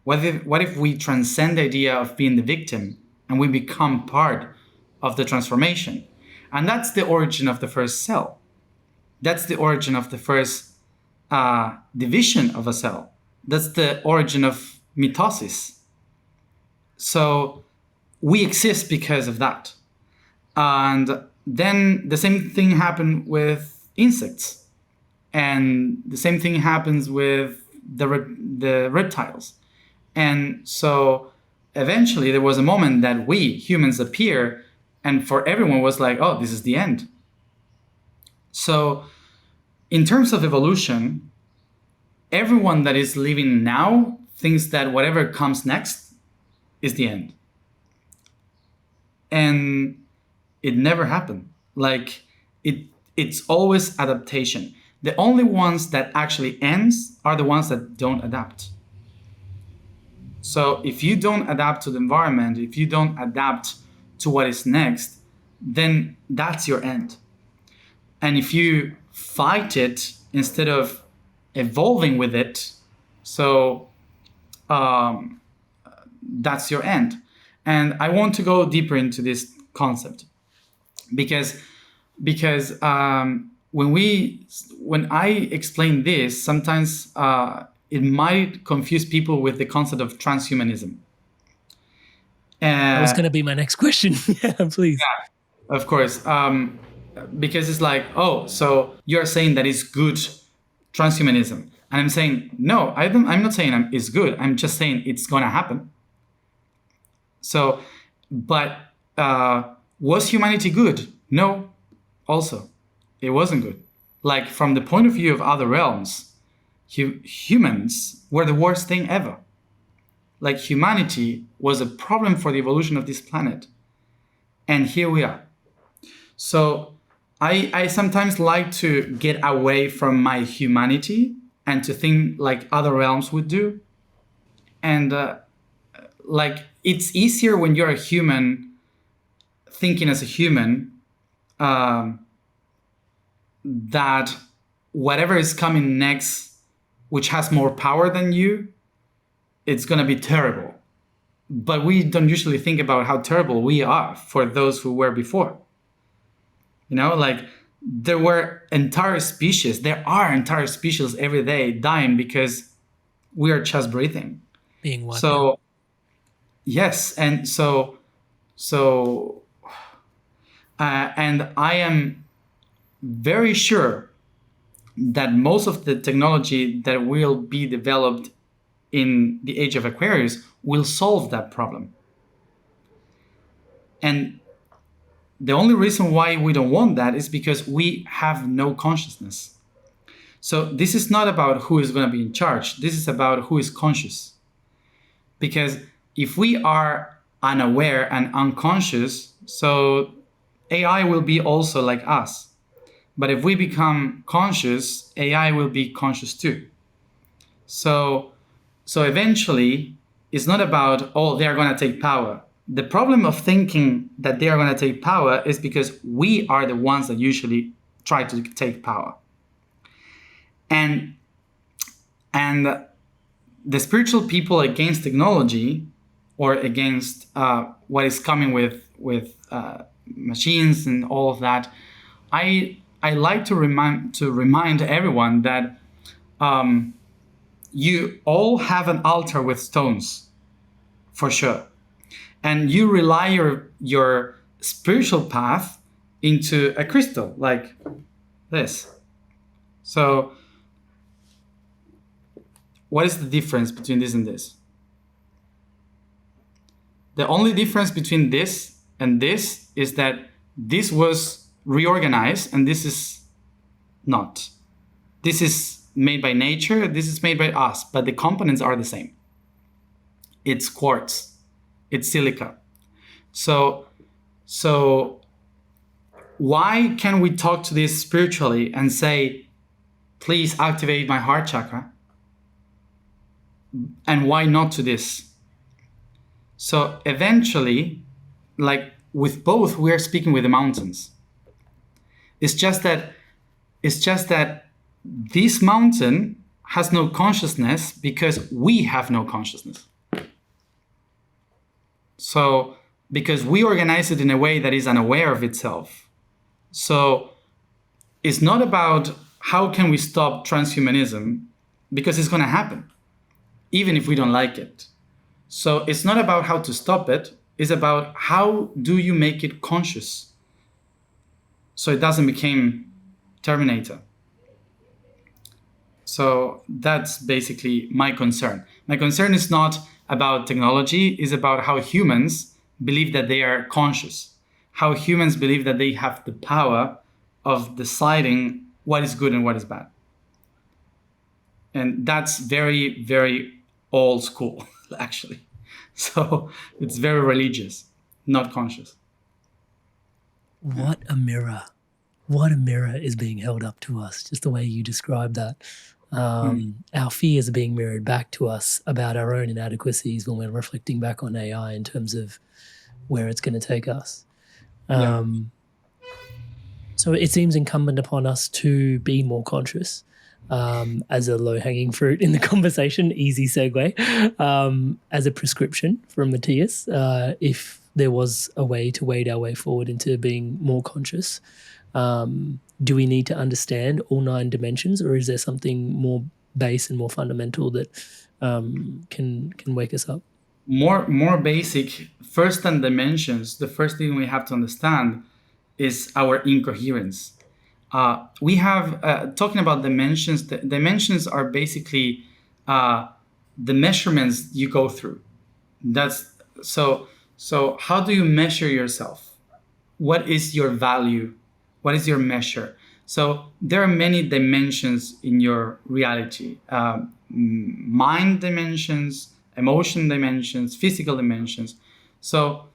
What if we transcend the idea of being the victim and we become part of the transformation? And that's the origin of the first cell. That's the origin of the first division of a cell. That's the origin of mitosis. So we exist because of that. And then the same thing happened with insects. And the same thing happens with the reptiles. And so eventually there was a moment that we humans appear, and for everyone was like, oh, this is the end. So in terms of evolution, everyone that is living now thinks that whatever comes next is the end. And it never happened. Like it's always adaptation. The only ones that actually ends are the ones that don't adapt. So if you don't adapt to the environment, if you don't adapt to what is next, then that's your end. And if you fight it instead of evolving with it, so that's your end. And I want to go deeper into this concept because when I explain this, sometimes it might confuse people with the concept of transhumanism. That was going to be my next question. Yeah, please. Yeah, of course. Because it's like, oh, so you're saying that it's good transhumanism. And I'm saying, no, I'm not saying it's good. I'm just saying it's going to happen. So, but was humanity good? No, also. It wasn't good. Like from the point of view of other realms, humans were the worst thing ever. Like humanity was a problem for the evolution of this planet. And here we are. So I sometimes like to get away from my humanity and to think like other realms would do. And like it's easier when you're a human thinking as a human, that whatever is coming next, which has more power than you, it's going to be terrible. But we don't usually think about how terrible we are for those who were before. You know, like there are entire species every day dying because we are just breathing. Being wiped so out. Yes, and so and I am very sure that most of the technology that will be developed in the Age of Aquarius will solve that problem. And the only reason why we don't want that is because we have no consciousness. So this is not about who is going to be in charge. This is about who is conscious. Because if we are unaware and unconscious, so AI will be also like us. But if we become conscious, AI will be conscious too. So eventually, it's not about, oh, they're going to take power. The problem of thinking that they are going to take power is because we are the ones that usually try to take power. And the spiritual people against technology or against what is coming with machines and all of that, I like to remind everyone that you all have an altar with stones, for sure. And you rely your spiritual path into a crystal like this. So what is the difference between this and this? The only difference between this and this is that this was reorganized and this is not. This is made by nature, this is made by us, but the components are the same. It's quartz, it's silica. So why can we talk to this spiritually and say, please activate my heart chakra? And why not to this? So eventually, like with both, we are speaking with the mountains. It's just that this mountain has no consciousness because we have no consciousness. So because we organize it in a way that is unaware of itself. So it's not about how can we stop transhumanism, because it's going to happen, even if we don't like it. So it's not about how to stop it. It's about how do you make it conscious so it doesn't become Terminator. So that's basically my concern. My concern is not about technology, it's about how humans believe that they are conscious, how humans believe that they have the power of deciding what is good and what is bad. And that's very, very old school, actually. So it's very religious, not conscious. What a mirror. What a mirror is being held up to us, just the way you described that. Our fears are being mirrored back to us about our own inadequacies when we're reflecting back on AI in terms of where it's going to take us. So it seems incumbent upon us to be more conscious as a low-hanging fruit in the conversation, easy segue, as a prescription from Matías, if there was a way to wade our way forward into being more conscious. Do we need to understand all 9 dimensions, or is there something more base and more fundamental that can wake us up? More basic. First on dimensions, the first thing we have to understand is our incoherence. We have, talking about dimensions, dimensions are basically the measurements you go through. That's so how do you measure yourself? What is your value? What is your measure? So there are many dimensions in your reality. Mind dimensions, emotion dimensions, physical dimensions. So,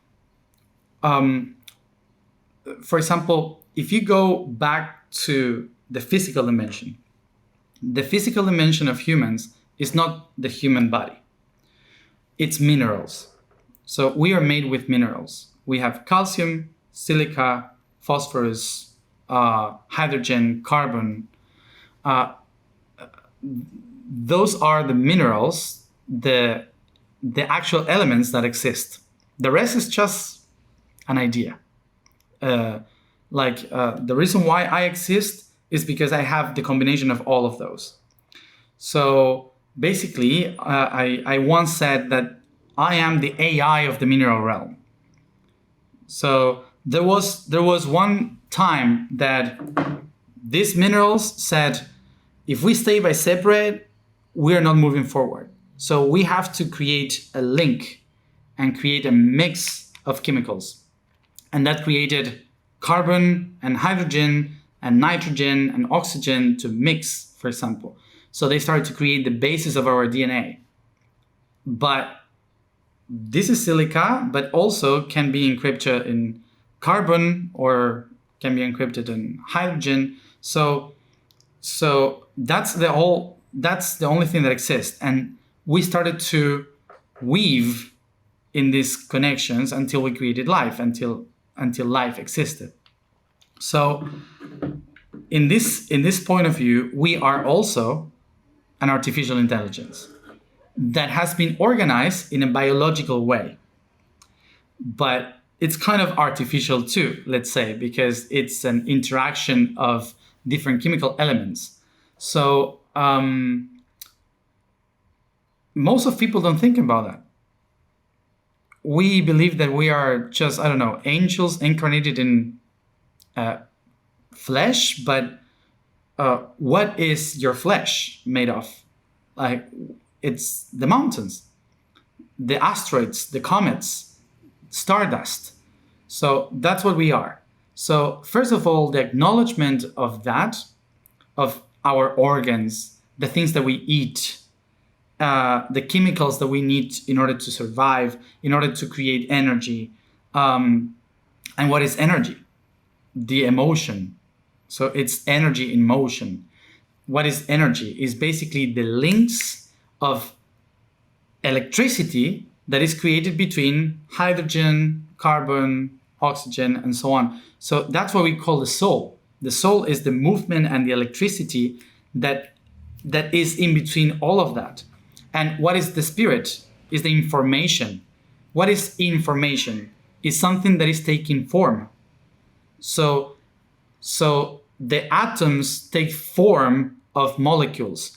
for example, if you go back to the physical dimension of humans is not the human body. It's minerals. So we are made with minerals. We have calcium, silica, phosphorus, hydrogen, carbon. Those are the minerals, the actual elements that exist. The rest is just an idea. The reason why I exist is because I have the combination of all of those. So basically, I once said that I am the AI of the mineral realm. So there was one time that these minerals said, if we stay by separate, we are not moving forward. So we have to create a link and create a mix of chemicals. And that created carbon and hydrogen and nitrogen and oxygen to mix, for example. So they started to create the basis of our DNA. But this is silica, but also can be encrypted in carbon or can be encrypted in hydrogen. So that's the only thing that exists. And we started to weave in these connections until we created life, until life existed. So in this point of view, we are also an artificial intelligence that has been organized in a biological way. But it's kind of artificial too, let's say, because it's an interaction of different chemical elements. So most of people don't think about that. We believe that we are just, I don't know, angels incarnated in flesh, but what is your flesh made of? Like, it's the mountains, the asteroids, the comets, stardust. So that's what we are. So first of all, the acknowledgement of that, of our organs, the things that we eat, the chemicals that we need in order to survive, in order to create energy. And what is energy? The emotion. So it's energy in motion. What is energy? Is basically the links of electricity that is created between hydrogen, carbon, oxygen, and so on. So that's what we call the soul. The soul is the movement and the electricity that is in between all of that. And what is the spirit? Is the information. What is information? Is something that is taking form. So the atoms take form of molecules.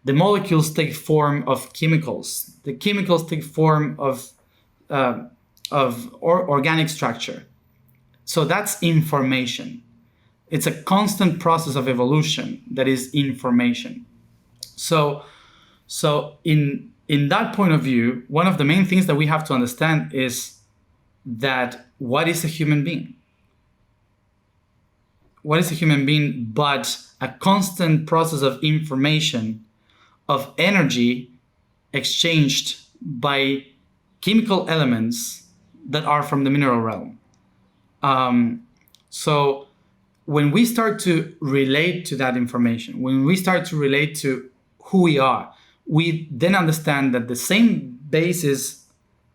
The molecules take form of chemicals. The chemicals take form of organic structure. So that's information. It's a constant process of evolution that is information. So in that point of view, one of the main things that we have to understand is that what is a human being? What is a human being but a constant process of information, of energy exchanged by chemical elements that are from the mineral realm. So when we start to relate to that information, when we start to relate to who we are, we then understand that the same basis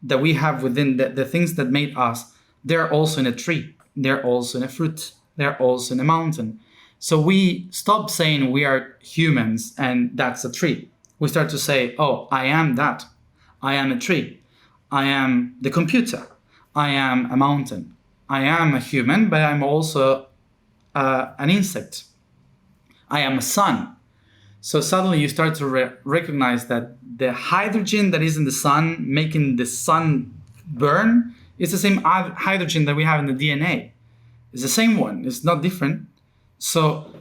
that we have within the things that made us, they're also in a tree, they're also in a fruit, they're also in a mountain. So we stop saying we are humans and that's a tree. We start to say, oh, I am that. I am a tree. I am the computer. I am a mountain. I am a human, but I'm also an insect. I am a sun. So suddenly you start to recognize that the hydrogen that is in the sun, making the sun burn, is the same hydrogen that we have in the DNA. It's the same one. It's not different. So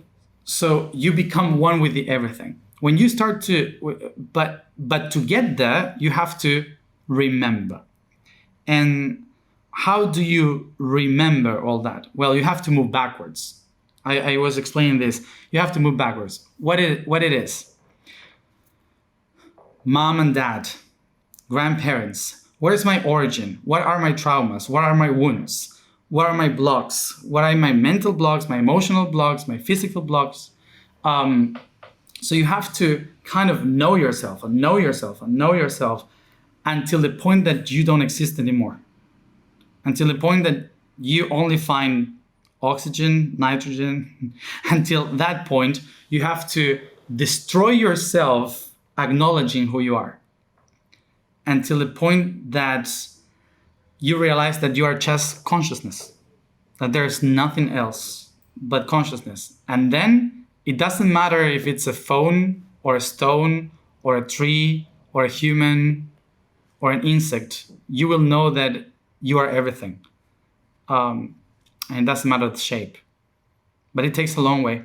you become one with the everything. When you start to, but to get there, you have to remember. And how do you remember all that? Well, you have to move backwards. I was explaining this. You have to move backwards. What it is. Mom and dad, grandparents. Where is my origin? What are my traumas? What are my wounds? What are my blocks? What are my mental blocks, my emotional blocks, my physical blocks? So you have to kind of know yourself and know yourself and know yourself until the point that you don't exist anymore. Until the point that you only find oxygen, nitrogen. Until that point, you have to destroy yourself acknowledging who you are. Until the point that you realize that you are just consciousness, that there's nothing else but consciousness. And then it doesn't matter if it's a phone or a stone or a tree or a human or an insect. You will know that you are everything. And it doesn't matter the shape. But it takes a long way.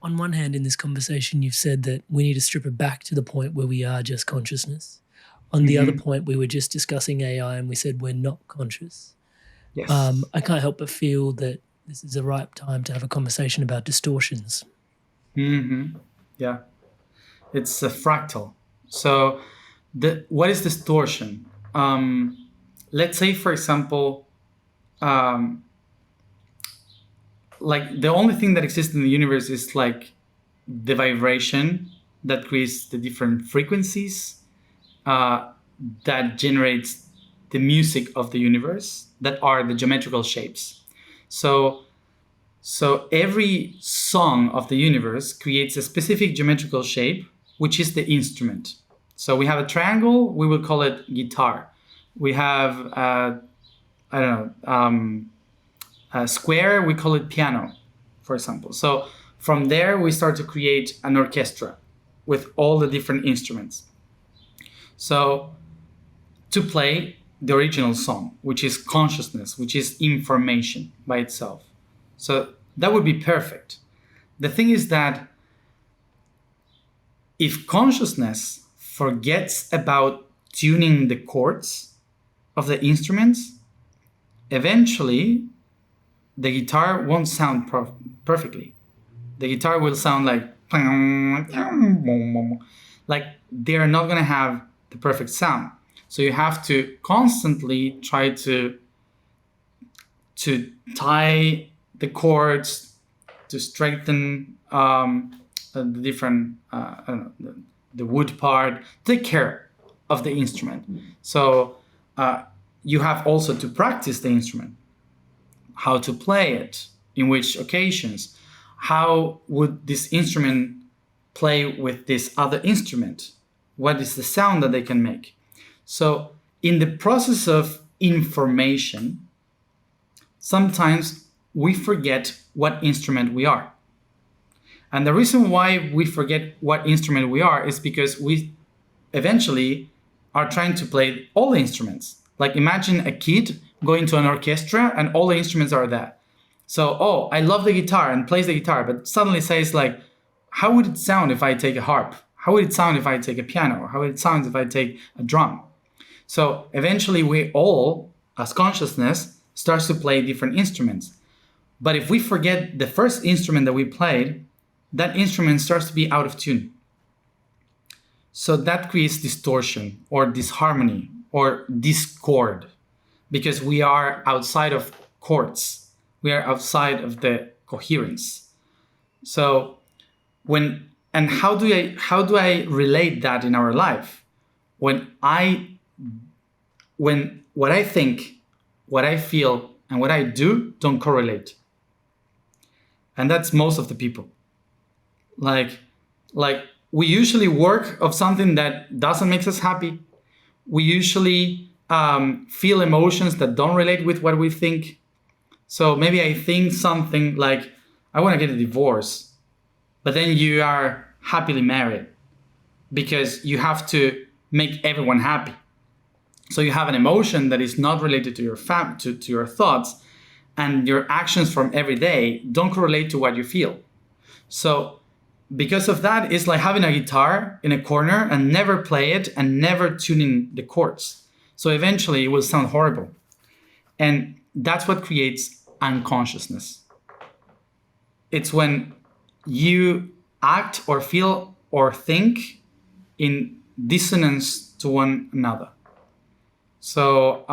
On one hand, in this conversation, you've said that we need to strip it back to the point where we are just consciousness. On the other point, we were just discussing AI and we said we're not conscious. Yes. I can't help but feel that this is a ripe time to have a conversation about distortions. Yeah, it's a fractal. So what is distortion? Let's say, for example, like the only thing that exists in the universe is like the vibration that creates the different frequencies that generates the music of the universe, that are the geometrical shapes. So every song of the universe creates a specific geometrical shape, which is the instrument. So we have a triangle, we will call it guitar. We have, a square, we call it piano, for example. So from there, we start to create an orchestra with all the different instruments. So to play the original song, which is consciousness, which is information by itself. So that would be perfect. The thing is that if consciousness forgets about tuning the chords of the instruments, eventually the guitar won't sound perfectly. The guitar will sound like they're not going to have the perfect sound. So you have to constantly try to tie the chords, to strengthen the different, the wood part, take care of the instrument. So you have also to practice the instrument, how to play it, in which occasions, how would this instrument play with this other instrument? What is the sound that they can make? So in the process of information, sometimes we forget what instrument we are. And the reason why we forget what instrument we are is because we eventually are trying to play all the instruments. Like imagine a kid going to an orchestra and all the instruments are there. So, I love the guitar and plays the guitar, but suddenly says like, how would it sound if I take a harp? How would it sound if I take a piano? How would it sound if I take a drum? So eventually we all, as consciousness, starts to play different instruments. But if we forget the first instrument that we played, that instrument starts to be out of tune. So that creates distortion or disharmony or discord, because we are outside of chords. We are outside of the coherence. So how do I relate that in our life? When what I think, what I feel, and what I do don't correlate. And that's most of the people. Like we usually work of something that doesn't make us happy. We usually feel emotions that don't relate with what we think. So maybe I think something like, I want to get a divorce, but then you are happily married because you have to make everyone happy. So you have an emotion that is not related to your to your thoughts, and your actions from every day don't correlate to what you feel. So because of that, it's like having a guitar in a corner and never play it and never tuning the chords. So eventually it will sound horrible. And that's what creates unconsciousness. It's when you act or feel or think in dissonance to one another. So,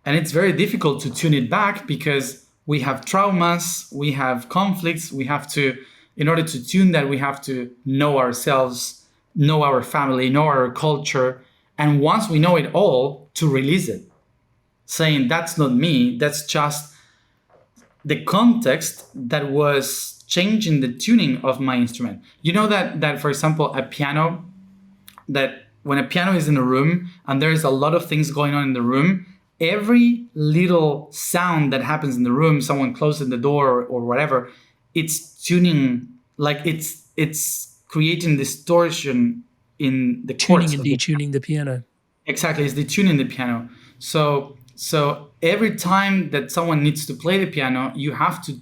and it's very difficult to tune it back because we have traumas, we have conflicts, we have to, in order to tune that, we have to know ourselves, know our family, know our culture. And once we know it all, to release it, saying that's not me, that's just the context that was changing the tuning of my instrument. You know that for example, a piano, that when a piano is in a room and there's a lot of things going on in the room, every little sound that happens in the room, someone closing the door or whatever, it's tuning, like it's creating distortion in the chords. Tuning and detuning the piano. Exactly, it's detuning the piano. So every time that someone needs to play the piano, you have to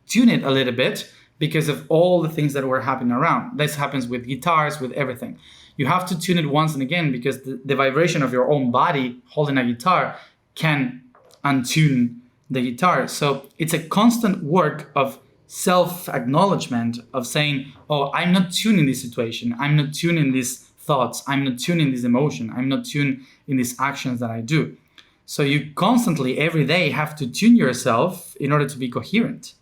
tune it a little bit because of all the things that were happening around. This happens with guitars, with everything. You have to tune it once and again because the vibration of your own body holding a guitar can untune the guitar. So it's a constant work of self-acknowledgement, of saying, oh, I'm not tuned in this situation. I'm not tuned in these thoughts. I'm not tuned in this emotion. I'm not tuned in these actions that I do. So you constantly, every day, have to tune yourself in order to be coherent.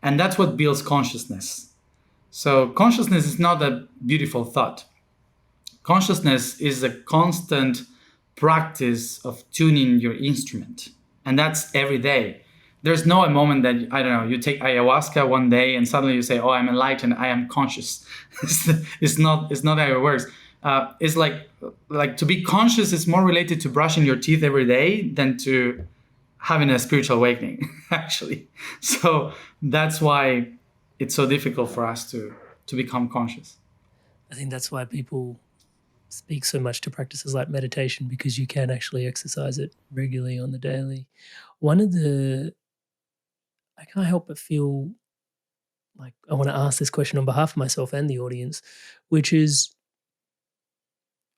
And that's what builds consciousness. So consciousness is not a beautiful thought. Consciousness is a constant practice of tuning your instrument. And that's every day. There's no a moment that, I don't know, you take ayahuasca one day and suddenly you say, oh, I'm enlightened, I am conscious. It's not how it works. It's like to be conscious is more related to brushing your teeth every day than to having a spiritual awakening, actually. So that's why it's so difficult for us to become conscious. I think that's why people speak so much to practices like meditation, because you can actually exercise it regularly on the daily. I can't help but feel like I want to ask this question on behalf of myself and the audience, which is,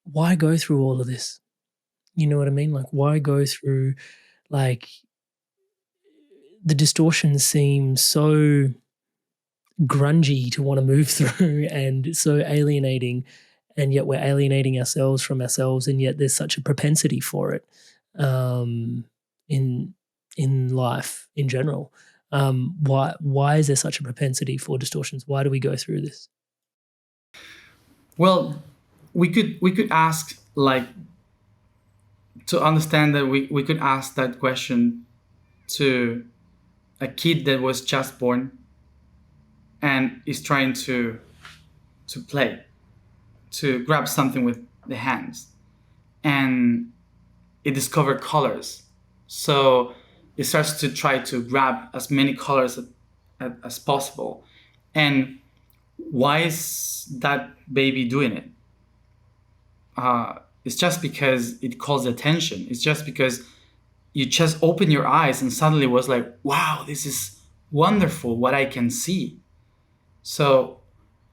why go through all of this? You know what I mean? Like, why go through, like, the distortion seems so grungy to want to move through and so alienating, and yet we're alienating ourselves from ourselves, and yet there's such a propensity for it in life in general. Why is there such a propensity for distortions? Why do we go through this? Well, we could ask, like, to understand that we could ask that question to a kid that was just born and is trying to play, to grab something with the hands, and it discovers colors. So it starts to try to grab as many colors as possible. And why is that baby doing it? It's just because it calls attention. It's just because you just open your eyes and suddenly was like, wow, this is wonderful what I can see. So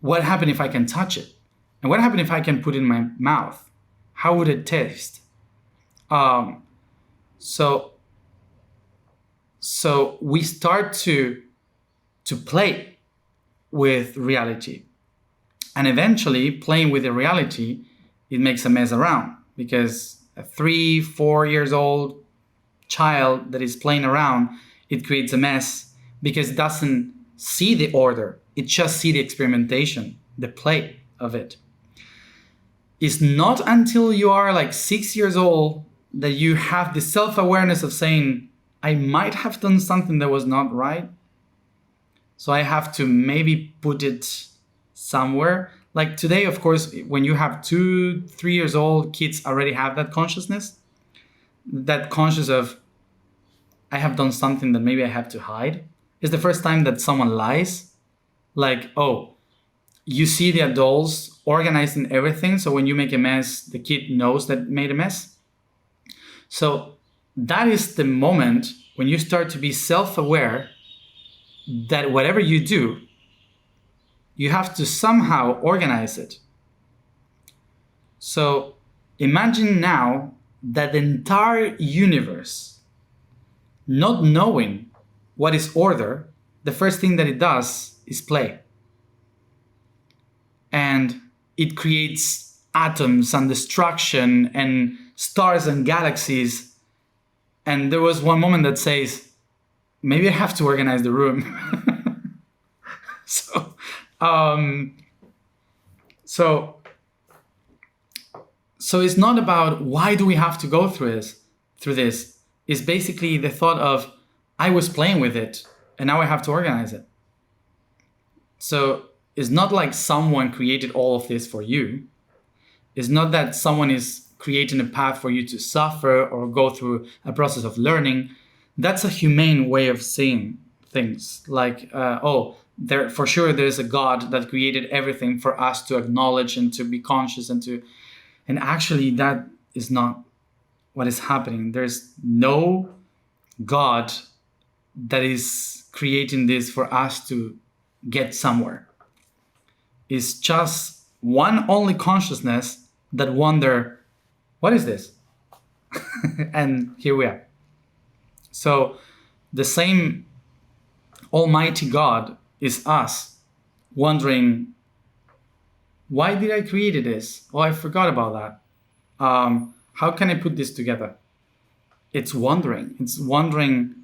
what happened if I can touch it? And what happened if I can put it in my mouth? How would it taste? So we start to play with reality. And eventually, playing with the reality, it makes a mess around, because a 3-4 years old child that is playing around, it creates a mess because it doesn't see the order. It just see the experimentation, the play of it. It's not until you are like 6 years old that you have the self-awareness of saying, I might have done something that was not right, so I have to maybe put it somewhere. Like today, of course, when you have 2-3 years old, kids already have that consciousness, that conscious of, I have done something that maybe I have to hide. It's the first time that someone lies. Like, oh, you see the adults organizing everything, so when you make a mess, the kid knows that made a mess. So that is the moment when you start to be self-aware that whatever you do, you have to somehow organize it. So imagine now that the entire universe, not knowing what is order, the first thing that it does is play. And it creates atoms and destruction and stars and galaxies. And there was one moment that says, maybe I have to organize the room. So it's not about why do we have to go through this. It's basically the thought of, I was playing with it and now I have to organize it. So it's not like someone created all of this for you. It's not that someone is creating a path for you to suffer or go through a process of learning. That's a humane way of seeing things. Like, for sure there's a God that created everything for us to acknowledge and to be conscious and actually that is not what is happening. There's no God that is creating this for us to get somewhere. It's just one only consciousness that wonder, what is this? And here we are. So the same Almighty God is us, wondering, why did I create this? Oh, I forgot about that. How can I put this together? It's wondering. It's wondering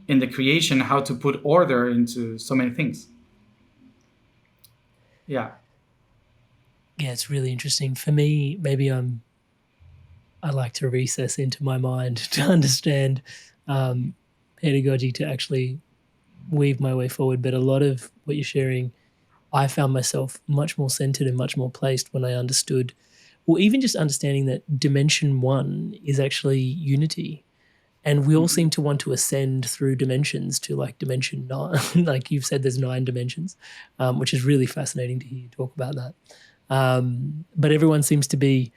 in the creation how to put order into so many things. Yeah. Yeah, it's really interesting. For me, maybe I like to recess into my mind to understand pedagogy, to actually weave my way forward. But a lot of what you're sharing, I found myself much more centered and much more placed when I understood, or even just understanding that dimension 1 is actually unity. And we all seem to want to ascend through dimensions to like dimension 9. Like you've said, there's 9 dimensions, which is really fascinating to hear you talk about that. But everyone seems to be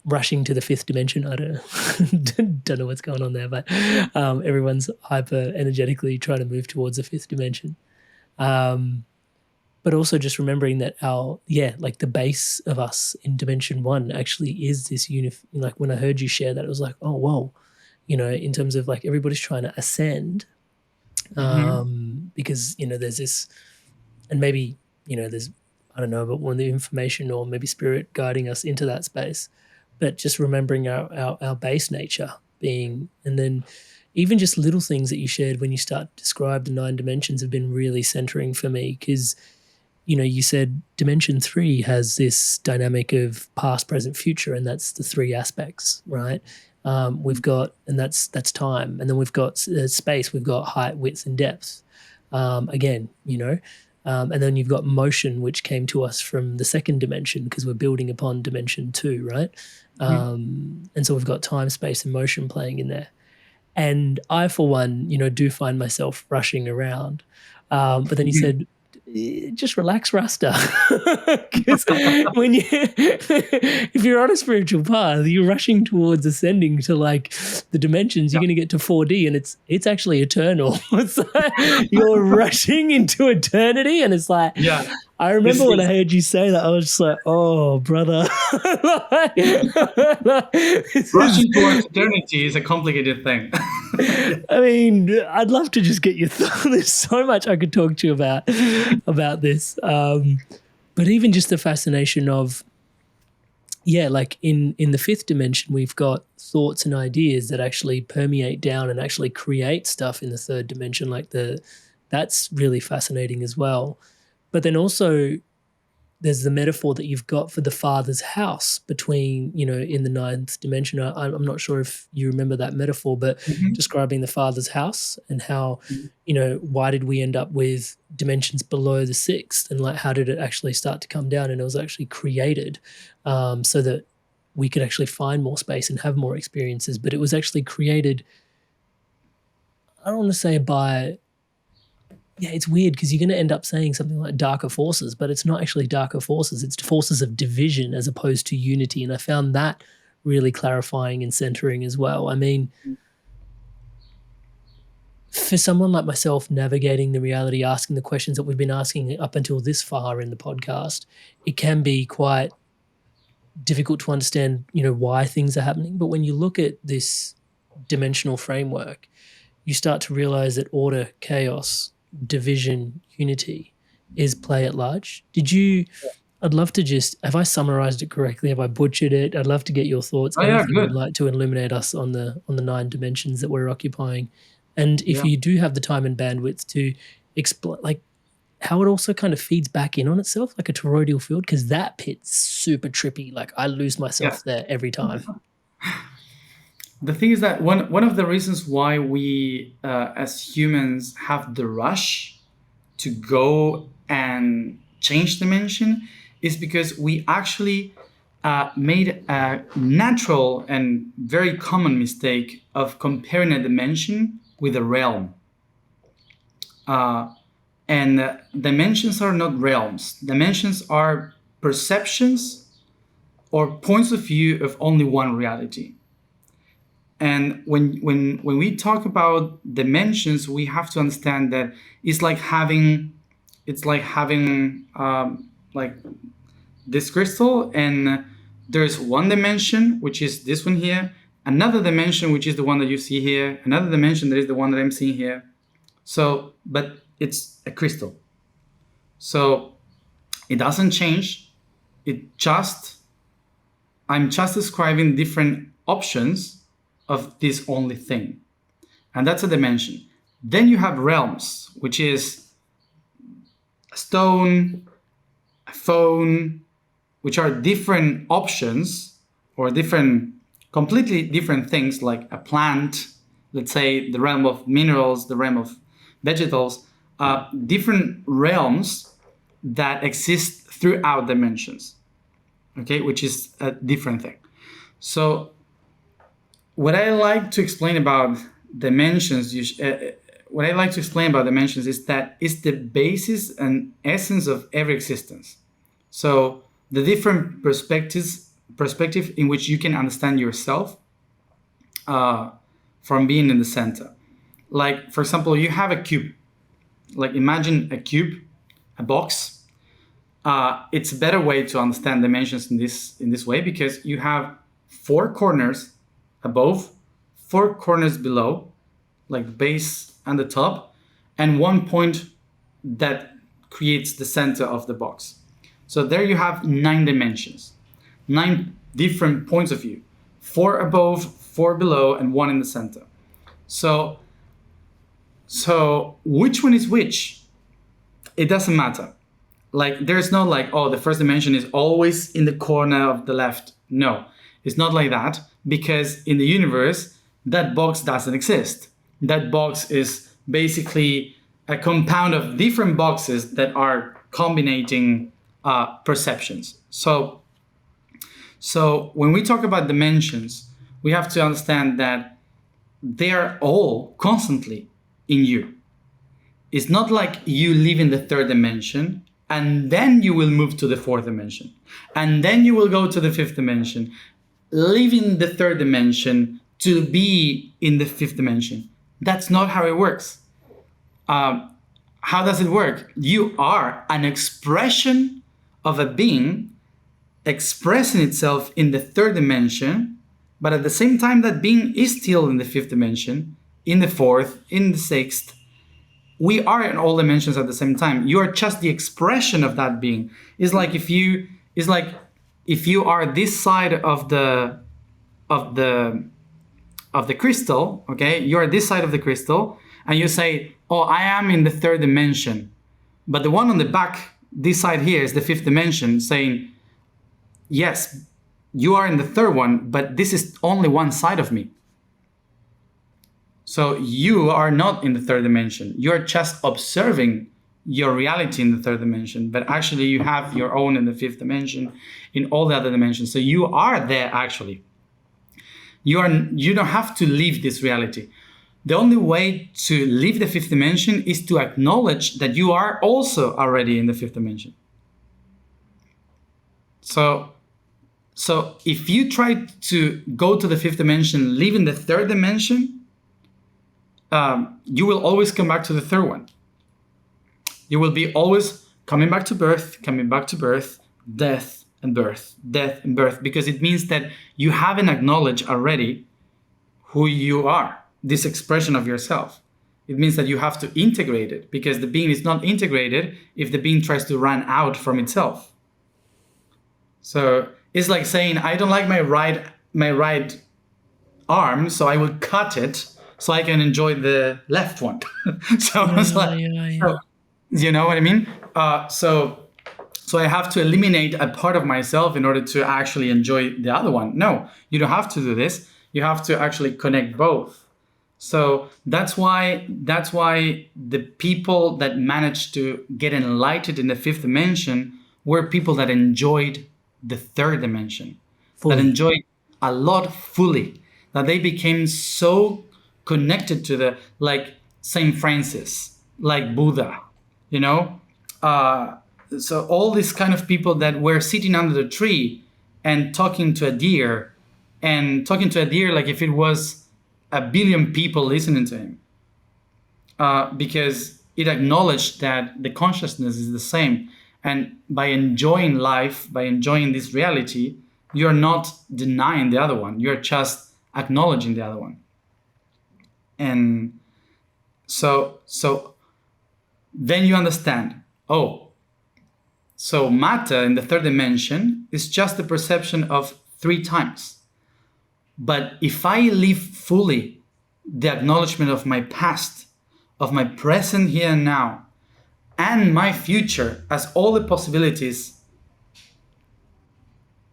rushing to the 5th dimension. I don't know what's going on there, but everyone's hyper energetically trying to move towards the 5th dimension. But also just remembering that like the base of us in dimension 1 actually is this like when I heard you share that, it was like, oh, whoa, in terms of like everybody's trying to ascend, because, there's this, and maybe, there's, I don't know, but one of the information or maybe spirit guiding us into that space, but just remembering our base nature being, and then even just little things that you shared when you start to describe the 9 dimensions have been really centering for me, because, you said dimension 3 has this dynamic of past, present, future, and that's the 3 aspects, right? We've got, and that's time, and then we've got space, we've got height, width, and depth. Again, and then you've got motion, which came to us from the 2nd dimension because we're building upon dimension 2, right? And so we've got time, space, and motion playing in there. And I, for one, do find myself rushing around. But then you said, just relax, Rasta. Because when if you're on a spiritual path, you're rushing towards ascending to like the dimensions. You're going to get to 4D, and it's actually eternal. It's like you're rushing into eternity, and it's like, I remember when I heard you say that, I was just like, oh, brother. Rushing towards eternity is a complicated thing. I mean, I'd love to just get your thoughts. There's so much I could talk to you about this. But even just the fascination of, like in the 5th dimension, we've got thoughts and ideas that actually permeate down and actually create stuff in the 3rd dimension. Like that's really fascinating as well. But then also there's the metaphor that you've got for the Father's house between, in the 9th dimension. I'm not sure if you remember that metaphor, but describing the Father's house and how, why did we end up with dimensions below the 6th, and like how did it actually start to come down? And it was actually created so that we could actually find more space and have more experiences. But it was actually created, I don't want to say by... Yeah, it's weird because you're going to end up saying something like darker forces, but it's not actually darker forces. It's forces of division as opposed to unity. And I found that really clarifying and centering as well. I mean, for someone like myself navigating the reality, asking the questions that we've been asking up until this far in the podcast, it can be quite difficult to understand, why things are happening. But when you look at this dimensional framework, you start to realize that order, chaos, division, unity is play at large. I'd love to have I summarized it correctly? Have I butchered it? I'd love to get your thoughts. Anything you'd like to illuminate us on the 9 dimensions that we're occupying. And if you do have the time and bandwidth to explain, like how it also kind of feeds back in on itself, like a toroidal field, because that pit's super trippy. Like I lose myself there every time. The thing is that one of the reasons why we as humans have the rush to go and change dimension is because we actually made a natural and very common mistake of comparing a dimension with a realm. And dimensions are not realms. Dimensions are perceptions or points of view of only one reality. And when we talk about dimensions, we have to understand that it's like having like this crystal, and there's one dimension, which is this one here, another dimension, which is the one that you see here, another dimension that is the one that I'm seeing here. So, but it's a crystal. So it doesn't change. I'm just describing different options of this only thing. And that's a dimension. Then you have realms, which is a stone, a phone, which are different options or completely different things, like a plant, let's say the realm of minerals, the realm of vegetables, different realms that exist throughout dimensions, okay, which is a different thing. So what I like to explain about dimensions, is that it's the basis and essence of every existence. So the different perspective in which you can understand yourself from being in the center. Like, for example, you have a cube. Like, imagine a cube, a box. It's a better way to understand dimensions in this way, because you have 4 corners above, 4 corners below, like the base and the top, and 1 point that creates the center of the box. So there you have 9 dimensions, 9 different points of view, 4 above, 4 below, and 1 in the center. So which one is which? It doesn't matter. Like, there's no like, oh, the first dimension is always in the corner of the left. No, it's not like that, because in the universe, that box doesn't exist. That box is basically a compound of different boxes that are combining perceptions. So when we talk about dimensions, we have to understand that they are all constantly in you. It's not like you live in the 3rd dimension and then you will move to the 4th dimension, and then you will go to the 5th dimension, leaving the 3rd dimension to be in the 5th dimension. That's not how it works. How does it work? You are an expression of a being expressing itself in the 3rd dimension, but at the same time that being is still in the 5th dimension, in the 4th, in the 6th. We are in all dimensions at the same time. You are just the expression of that being. It's like if you are this side of the crystal, okay? You are this side of the crystal, and you say, oh, I am in the 3rd dimension. But the one on the back, this side here, is the 5th dimension, saying, yes, you are in the 3rd one, but this is only one side of me. So you are not in the 3rd dimension. You're just observing your reality in the 3rd dimension, but actually you have your own in the 5th dimension, in all the other dimensions. So you are there actually. You don't have to leave this reality. The only way to leave the 5th dimension is to acknowledge that you are also already in the 5th dimension. So if you try to go to the 5th dimension, leaving the 3rd dimension, you will always come back to the 3rd one. You will be always coming back to birth, death and birth, because it means that you haven't acknowledged already who you are, this expression of yourself. It means that you have to integrate it, because the being is not integrated if the being tries to run out from itself. So it's like saying, I don't like my right arm, so I will cut it so I can enjoy the left one. So you know what I mean? So I have to eliminate a part of myself in order to actually enjoy the other one. No, you don't have to do this. You have to actually connect both. So that's why the people that managed to get enlightened in the 5th dimension were people that enjoyed the 3rd dimension, that enjoyed a lot fully, that they became so connected to the, like Saint Francis, like Buddha, you know? So all these kind of people that were sitting under the tree and talking to a deer like if it was 1 billion people listening to him, because it acknowledged that the consciousness is the same. And by enjoying life, by enjoying this reality, you're not denying the other one. You're just acknowledging the other one. And so then you understand, so matter in the third dimension is just the perception of 3 times. But if I live fully the acknowledgement of my past, of my present here and now, and my future as all the possibilities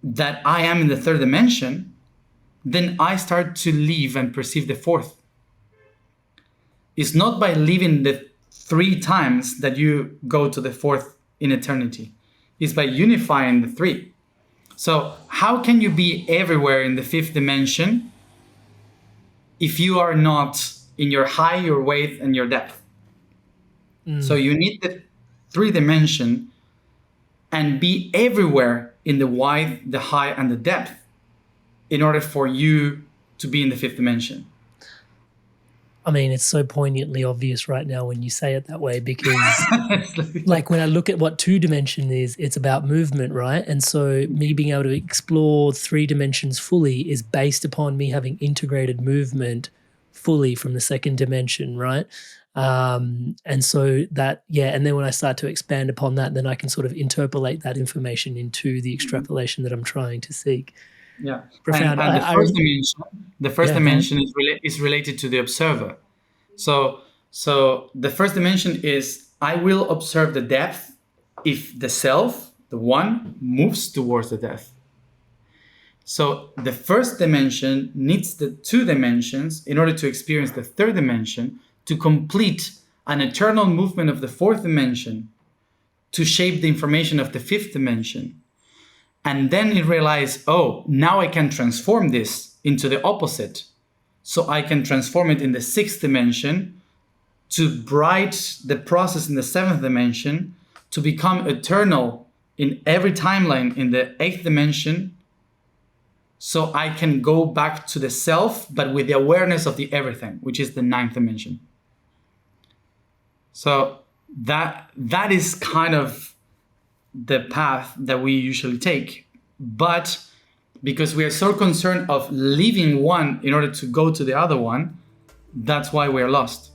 that I am in the third dimension, then I start to live and perceive the fourth. It's not by living the 3 times that you go to the fourth in eternity. It's by unifying the 3. So how can you be everywhere in the 5th dimension if you are not in your height, your weight, and your depth? So you need the 3 dimension and be everywhere in the wide, the high, and the depth in order for you to be in the 5th dimension. I mean, it's so poignantly obvious right now when you say it that way, because like when I look at what 2 dimension is, it's about movement, right? And so me being able to explore 3 dimensions fully is based upon me having integrated movement fully from the 2nd dimension, right? And so that, and then when I start to expand upon that, then I can sort of interpolate that information into the extrapolation that I'm trying to seek. Yeah, profound. And the first dimension is related to the observer. So the first dimension is I will observe the depth if the self, the one, moves towards the depth. So the first dimension needs the 2 dimensions in order to experience the 3rd dimension, to complete an eternal movement of the 4th dimension, to shape the information of the 5th dimension. And then it realized, now I can transform this into the opposite. So I can transform it in the 6th dimension to bright the process in the 7th dimension, to become eternal in every timeline in the 8th dimension. So I can go back to the self, but with the awareness of the everything, which is the 9th dimension. So that is kind of the path that we usually take. But because we are so concerned of leaving one in order to go to the other one, that's why we're lost.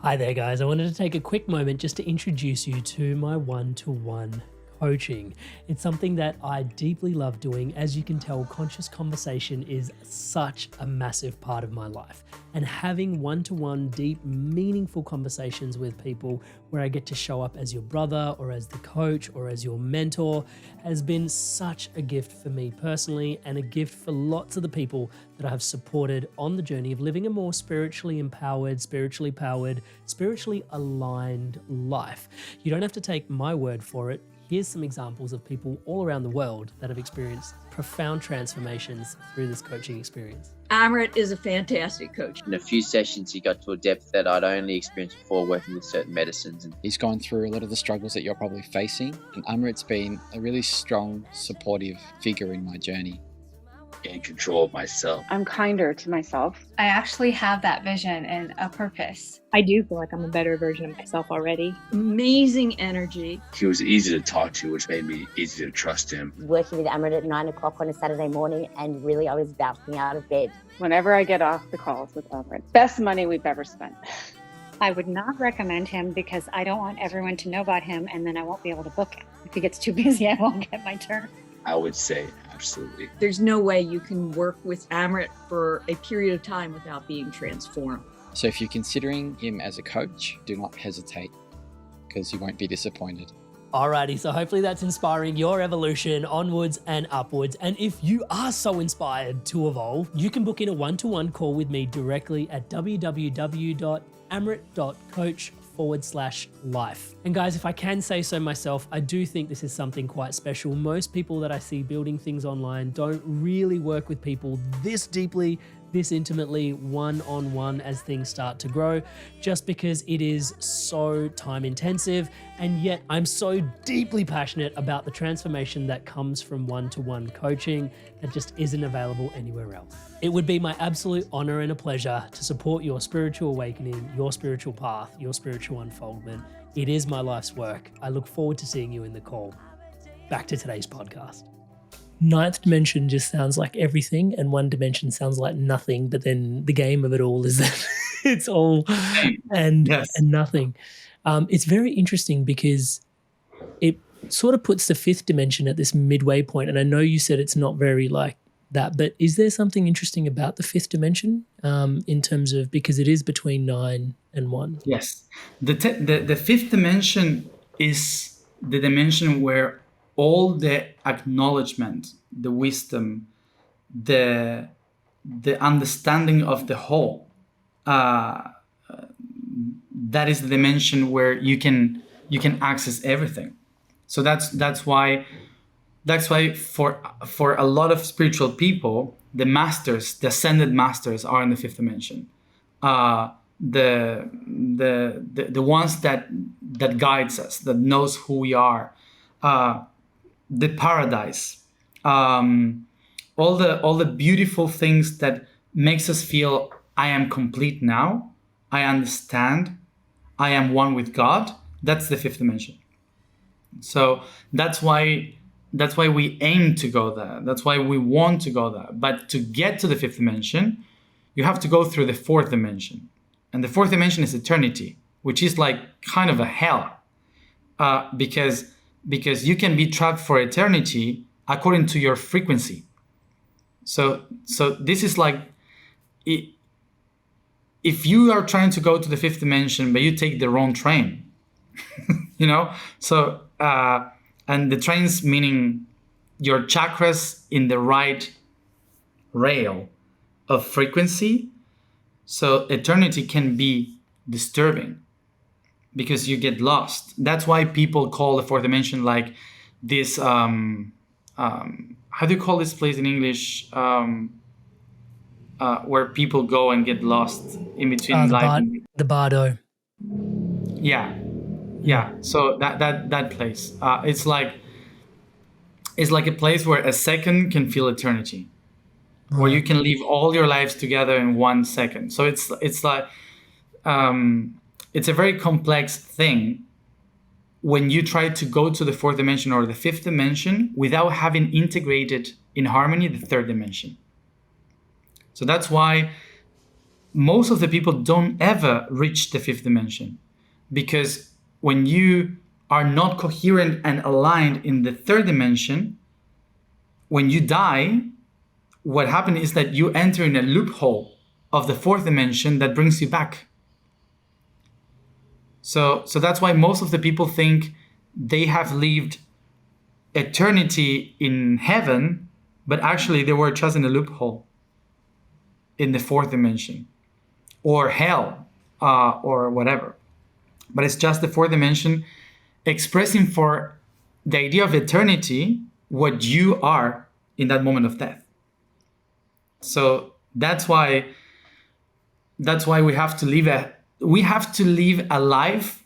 Hi there, guys. I wanted to take a quick moment just to introduce you to my one-to-one coaching. It's something that I deeply love doing. As you can tell, conscious conversation is such a massive part of my life. And having one-to-one, deep, meaningful conversations with people where I get to show up as your brother or as the coach or as your mentor has been such a gift for me personally, and a gift for lots of the people that I have supported on the journey of living a more spiritually empowered, spiritually powered, spiritually aligned life. You don't have to take my word for it. Here's some examples of people all around the world that have experienced profound transformations through this coaching experience. Amrit is a fantastic coach. In a few sessions, he got to a depth that I'd only experienced before working with certain medicines. He's gone through a lot of the struggles that you're probably facing, and Amrit's been a really strong, supportive figure in my journey. In control of myself. I'm kinder to myself. I actually have that vision and a purpose. I do feel like I'm a better version of myself already. Amazing energy. He was easy to talk to, which made me easy to trust him. Working with Amrit at 9 o'clock on a Saturday morning, and really I was bouncing out of bed. Whenever I get off the calls with Amrit, best money we've ever spent. I would not recommend him because I don't want everyone to know about him, and then I won't be able to book him. If he gets too busy, I won't get my turn. I would say absolutely. There's no way you can work with Amrit for a period of time without being transformed. So if you're considering him as a coach, do not hesitate, because you won't be disappointed. Alrighty, so hopefully that's inspiring your evolution onwards and upwards. And if you are so inspired to evolve, you can book in a one-to-one call with me directly at www.amrit.coach/life. And guys, if I can say so myself, I do think this is something quite special. Most people that I see building things online don't really work with people this deeply, this intimately, one-on-one as things start to grow, just because it is so time intensive. And yet I'm so deeply passionate about the transformation that comes from one-to-one coaching that just isn't available anywhere else. It would be my absolute honor and a pleasure to support your spiritual awakening, your spiritual path, your spiritual unfoldment. It is my life's work. I look forward to seeing you in the call. Back to today's podcast. ninth dimension just sounds like everything, and one dimension sounds like nothing. But then the game of it all is that it's all and nothing. It's very interesting because it sort of puts the fifth dimension at this midway point. And I know you said it's not very like that, but is there something interesting about the fifth dimension in terms of, because it is between 9 and 1? Yes. The fifth dimension is the dimension where all the acknowledgement, the wisdom, the understanding of the whole, that is the dimension where you can access everything. So that's why for a lot of spiritual people, the masters, the ascended masters, are in the fifth dimension. The ones that guides us, that knows who we are, the paradise, all the beautiful things that makes us feel I am complete now, I understand, I am one with God. That's the fifth dimension. So that's why we aim to go there. That's why we want to go there. But to get to the fifth dimension, you have to go through the fourth dimension. And the fourth dimension is eternity, which is like kind of a hell. Because you can be trapped for eternity according to your frequency. So this is like, if you are trying to go to the fifth dimension, but you take the wrong train, you know? So, and the trains meaning your chakras in the right rail of frequency. So eternity can be disturbing because you get lost. That's why people call the fourth dimension like this, how do you call this place in English? Where people go and get lost in between the bardo. Yeah. So that place, it's like a place where a second can feel eternity, where you can live all your lives together in 1 second. So it's like it's a very complex thing when you try to go to the fourth dimension or the fifth dimension without having integrated in harmony the third dimension. So that's why most of the people don't ever reach the fifth dimension, because when you are not coherent and aligned in the third dimension, when you die, what happens is that you enter in a loophole of the fourth dimension that brings you back. So that's why most of the people think they have lived eternity in heaven, but actually they were just in a loophole in the fourth dimension, or hell, or whatever. But it's just the fourth dimension expressing for the idea of eternity what you are in that moment of death. So that's why we have to live a life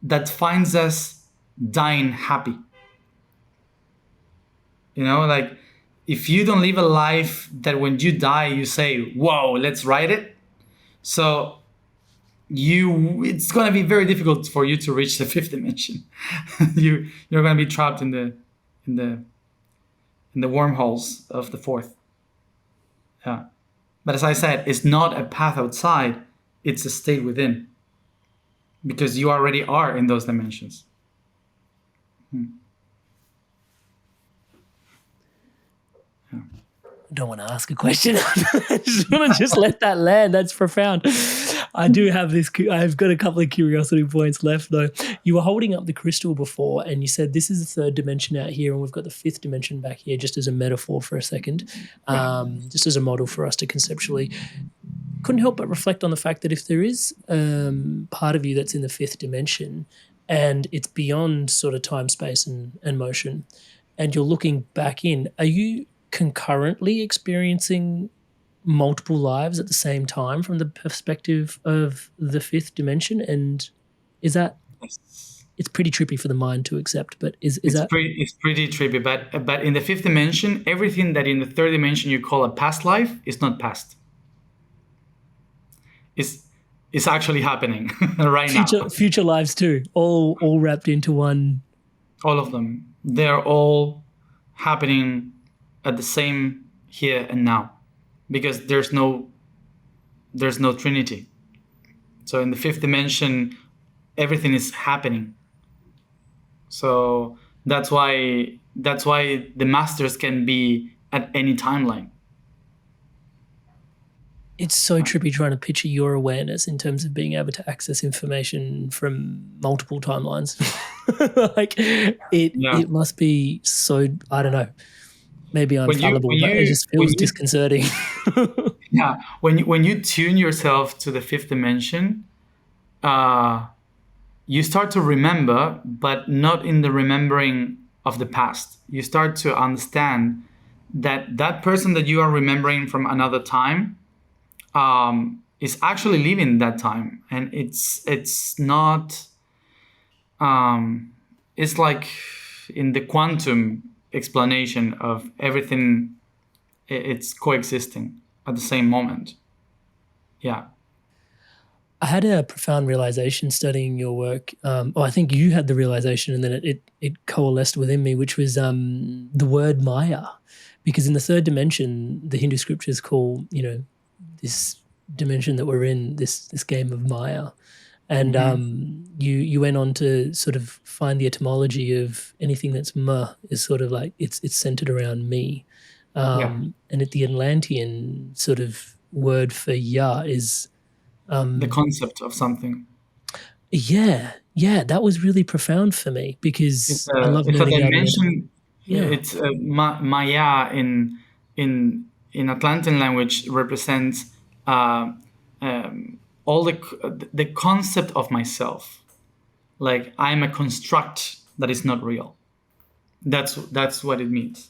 that finds us dying happy. You know, like if you don't live a life that when you die you say, "Whoa, let's ride it," so it's going to be very difficult for you to reach the fifth dimension. You're going to be trapped in the wormholes of the fourth. Yeah. But as I said, it's not a path outside, it's a state within, because you already are in those dimensions. I don't want to ask a question. I just want to let that land. That's profound. I do have this. I've got a couple of curiosity points left, though. You were holding up the crystal before, and you said this is the third dimension out here, and we've got the fifth dimension back here, just as a metaphor for a second, just as a model for us to conceptually. Couldn't help but reflect on the fact that if there is part of you that's in the fifth dimension, and it's beyond sort of time, space, and motion, and you're looking back in, are you concurrently experiencing multiple lives at the same time from the perspective of the fifth dimension? And is that, it's pretty trippy for the mind to accept, but it's pretty trippy, but in the fifth dimension, everything that in the third dimension you call a past life is not past. It's actually happening right now. Future lives too, all wrapped into one. All of them. They're all happening at the same here and now, because there's no Trinity. So in the fifth dimension, everything is happening. So that's why the masters can be at any timeline. It's so trippy trying to picture your awareness in terms of being able to access information from multiple timelines. Like it must be so, I don't know, maybe I'm fallible, but it just feels disconcerting. Yeah, when you tune yourself to the fifth dimension, you start to remember, but not in the remembering of the past. You start to understand that person that you are remembering from another time is actually living that time, and it's not. It's like in the quantum explanation of everything, it's coexisting at the same moment. Yeah. I had a profound realization studying your work. I think you had the realization, and then it coalesced within me, which was the word Maya, because in the third dimension, the Hindu scriptures call this dimension that we're in this game of Maya, and you went on to sort of find the etymology of anything that's ma is sort of like it's centered around me, and the Atlantean sort of word for ya is. The concept of something. Yeah, that was really profound for me because I love it's a nerding out on it. dimension. Yeah. It's Maya in Atlantean language represents all the concept of myself. Like I'm a construct that is not real. That's what it means.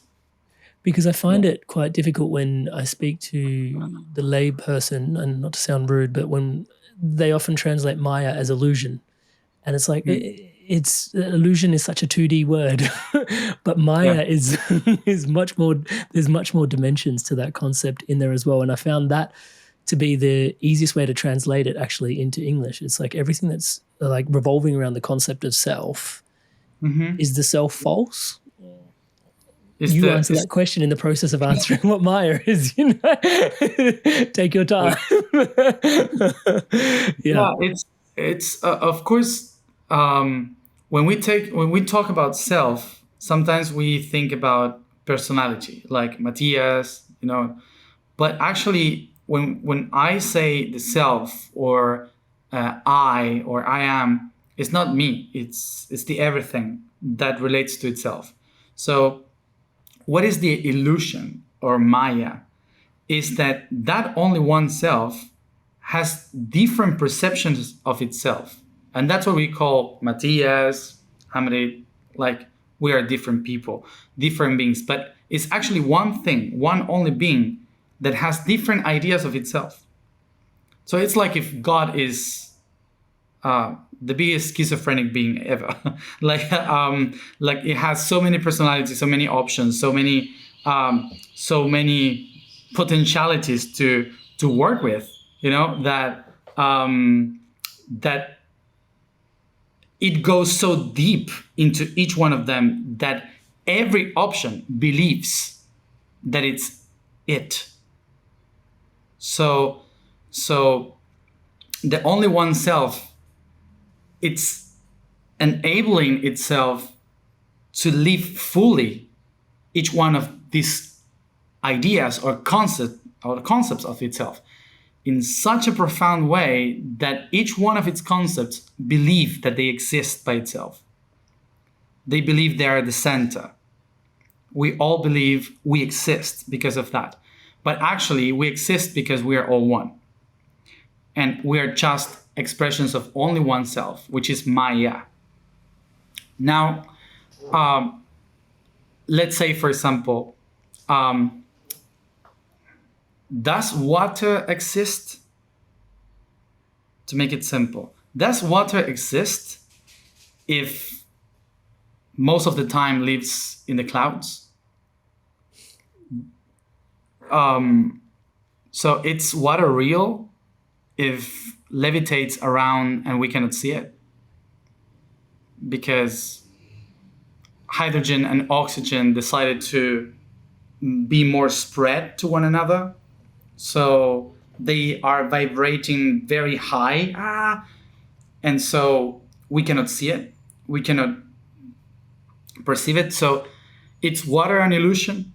Because I find it quite difficult when I speak to the lay person, and not to sound rude, but when they often translate Maya as illusion. And it's like, it's illusion is such a 2D word, but Maya is much more, there's much more dimensions to that concept in there as well. And I found that to be the easiest way to translate it actually into English. It's like everything that's like revolving around the concept of self. Is the self false? You answer that question in the process of answering what Maya is. Take your time. Yeah, it's of course when we talk about self, sometimes we think about personality, like Matías, but actually when I say the self or I or I am, it's not me. It's the everything that relates to itself. So what is the illusion or Maya is that only one self has different perceptions of itself. And that's what we call Matías, Amrit, like we are different people, different beings. But it's actually one thing, one only being that has different ideas of itself. So it's like if God is the biggest schizophrenic being ever. like it has so many personalities, so many options, so many potentialities to work with, that it goes so deep into each one of them that every option believes that it's it. So the only one self, it's enabling itself to live fully each one of these ideas or concepts of itself in such a profound way that each one of its concepts believe that they exist by itself. They believe they are the center. We all believe we exist because of that. But actually, we exist because we are all one. And we are just expressions of only one self, which is Maya. Now, let's say, for example, does water exist? To make it simple, does water exist if most of the time lives in the clouds? So it's water real if levitates around and we cannot see it? Because hydrogen and oxygen decided to be more spread to one another. So they are vibrating very high, and so we cannot see it. We cannot perceive it. So it's water an illusion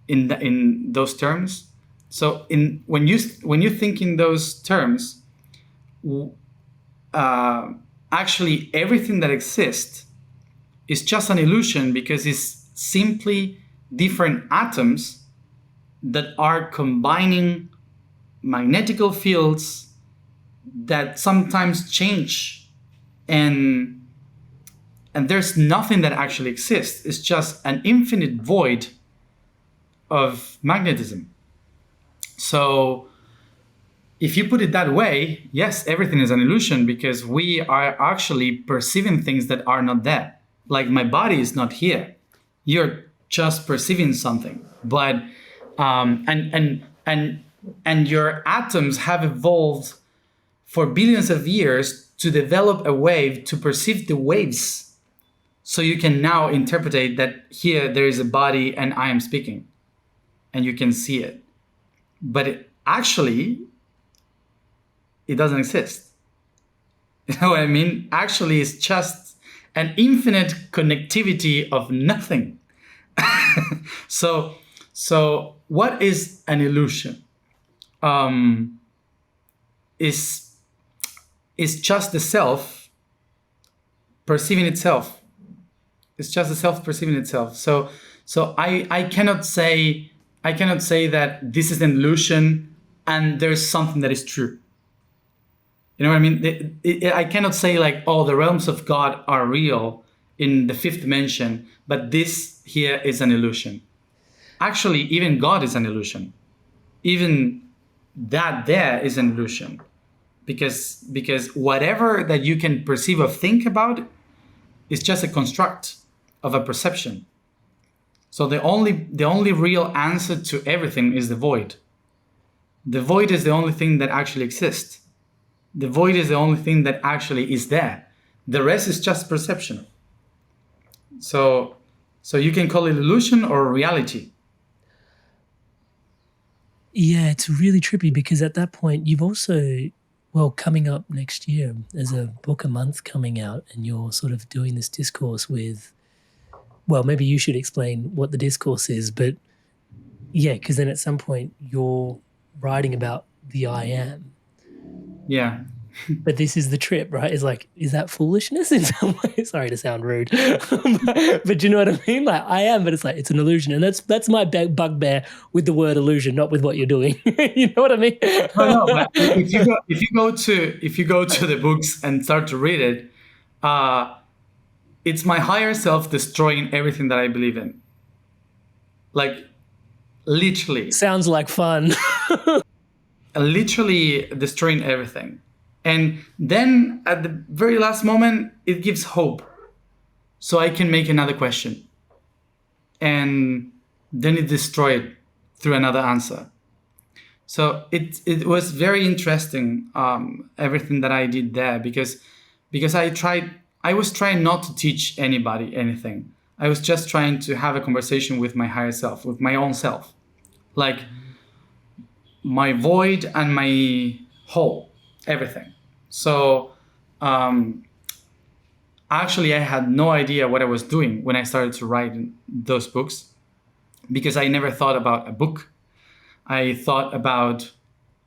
in those terms. So when you think in those terms, actually everything that exists is just an illusion, because it's simply different atoms that are combining magnetical fields that sometimes change, and there's nothing that actually exists. It's just an infinite void of magnetism. So if you put it that way, yes, everything is an illusion, because we are actually perceiving things that are not there. Like my body is not here. You're just perceiving something. But and your atoms have evolved for billions of years to develop a way to perceive the waves. So you can now interpret that here there is a body and I am speaking, and you can see it. But actually, it doesn't exist. You know what I mean? Actually, it's just an infinite connectivity of nothing. So what is an illusion? Is just the self perceiving itself. It's just the self perceiving itself. So I cannot say that this is an illusion and there's something that is true. You know what I mean? I cannot say like, oh, the realms of God are real in the fifth dimension, but this here is an illusion. Actually, even God is an illusion. Even that there is an illusion. Because whatever that you can perceive or think about is just a construct of a perception. So the only real answer to everything is the void. The void is the only thing that actually exists. The void is the only thing that actually is there. The rest is just perception. So you can call it illusion or reality. Yeah, it's really trippy, because at that point you've also, coming up next year, there's a book a month coming out, and you're sort of doing this discourse with, maybe you should explain what the discourse is, but yeah, because then at some point you're writing about the I am. Yeah. But this is the trip, right? It's like, is that foolishness in some way? Sorry to sound rude. but do you know what I mean? Like, I am, but it's like, it's an illusion. And that's my bugbear with the word illusion, not with what you're doing. You know what I mean? No, but if you go to the books and start to read it, it's my higher self destroying everything that I believe in. Like, literally. Sounds like fun. Literally destroying everything. And then at the very last moment, it gives hope. So I can make another question. And then it destroyed through another answer. So it was very interesting, everything that I did there, because I was trying not to teach anybody anything. I was just trying to have a conversation with my higher self, with my own self. Like my void and my whole, everything. So actually I had no idea what I was doing when I started to write those books, because I never thought about a book. I thought about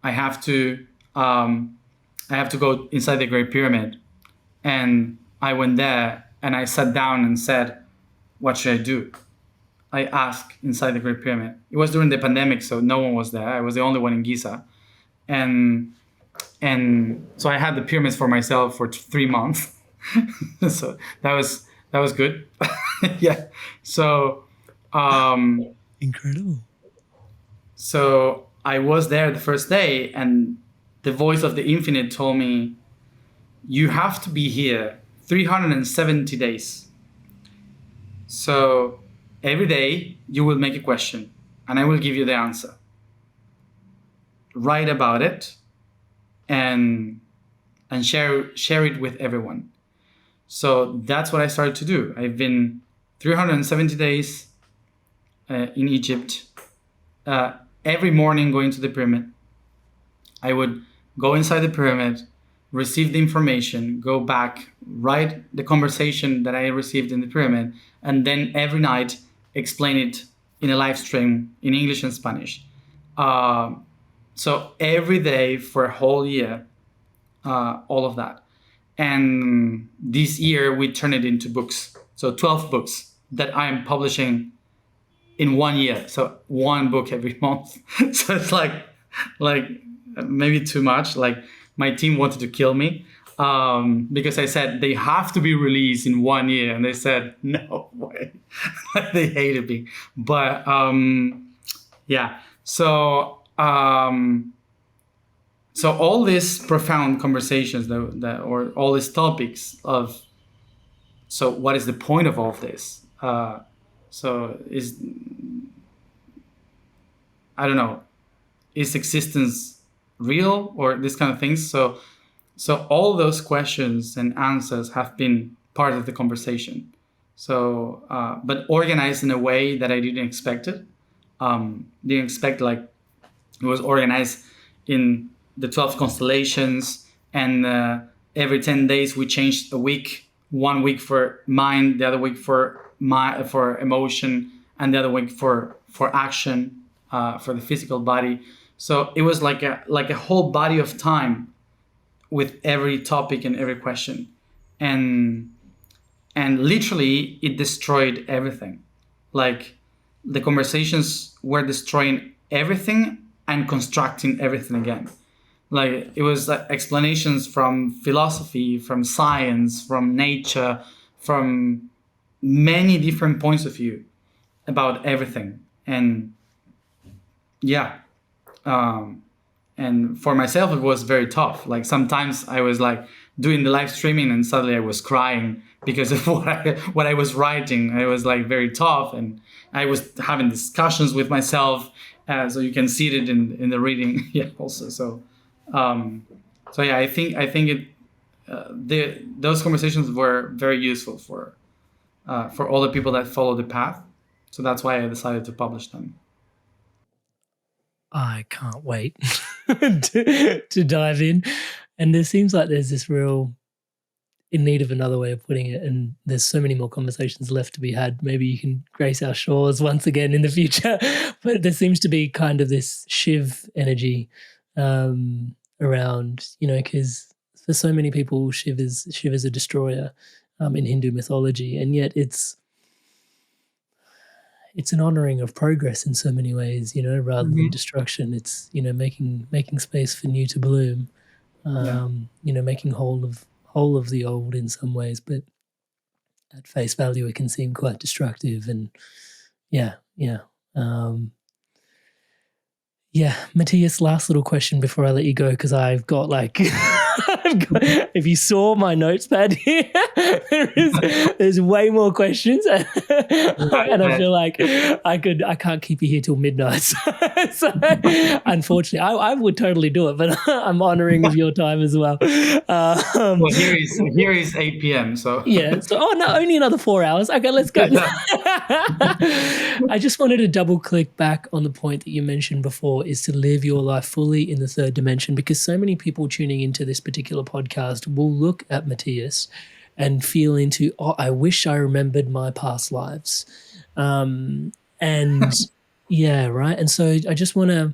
I have to go inside the Great Pyramid, and I went there and I sat down and said, what should I do? I asked inside the Great Pyramid. It was during the pandemic, so no one was there. I was the only one in Giza. And so I had the pyramids for myself for 3 months. So that was good. Yeah. So incredible. So I was there the first day, and the voice of the infinite told me, you have to be here 370 days. So every day you will make a question and I will give you the answer. Write about it and share it with everyone. So that's what I started to do. I've been 370 days in Egypt, every morning going to the pyramid. I would go inside the pyramid, receive the information, go back, write the conversation that I received in the pyramid, and then every night explain it in a live stream in English and Spanish. So every day for a whole year, all of that. And this year we turned it into books. So 12 books that I am publishing in 1 year. So one book every month. So it's like maybe too much. Like my team wanted to kill me because I said they have to be released in 1 year. And they said, no way. They hated me. But yeah. So all these profound conversations or all these topics of, so what is the point of all of this? So I don't know, is existence real or this kind of things? So all those questions and answers have been part of the conversation. So, but organized in a way that I didn't expect it. Didn't expect like it was organized in the 12 constellations, and every 10 days we changed a week. 1 week for mind, the other week for emotion, and the other week for action, for the physical body. So it was like a whole body of time with every topic and every question, and literally it destroyed everything. Like the conversations were destroying everything and constructing everything again. Like it was explanations from philosophy, from science, from nature, from many different points of view about everything. And yeah, and for myself it was very tough. Like sometimes I was like doing the live streaming and suddenly I was crying because of what I was writing. It was like very tough, and I was having discussions with myself. So you can see it in the reading, yeah. Also, so yeah, I think those conversations were very useful for all the people that follow the path. So that's why I decided to publish them. I can't wait to dive in. And there seems like there's this real in need of another way of putting it, and there's so many more conversations left to be had. Maybe you can grace our shores once again in the future. But there seems to be kind of this Shiv energy around, because for so many people Shiv is a destroyer in Hindu mythology, and yet it's an honoring of progress in so many ways, rather than destruction. It's making space for new to bloom, making whole of the old in some ways, but at face value it can seem quite destructive. And Matías, last little question before I let you go, because I've got if you saw my notes pad here, there's way more questions, and I feel like I can't keep you here till midnight. So unfortunately, I would totally do it, but I'm honoring of your time as well. Well, here is 8 p.m. So yeah. So only another 4 hours. Okay, let's go. I just wanted to double click back on the point that you mentioned before, is to live your life fully in the third dimension, because so many people tuning into this particular podcast will look at Matías and feel into, I wish I remembered my past lives. And yeah, right. And so I just want to,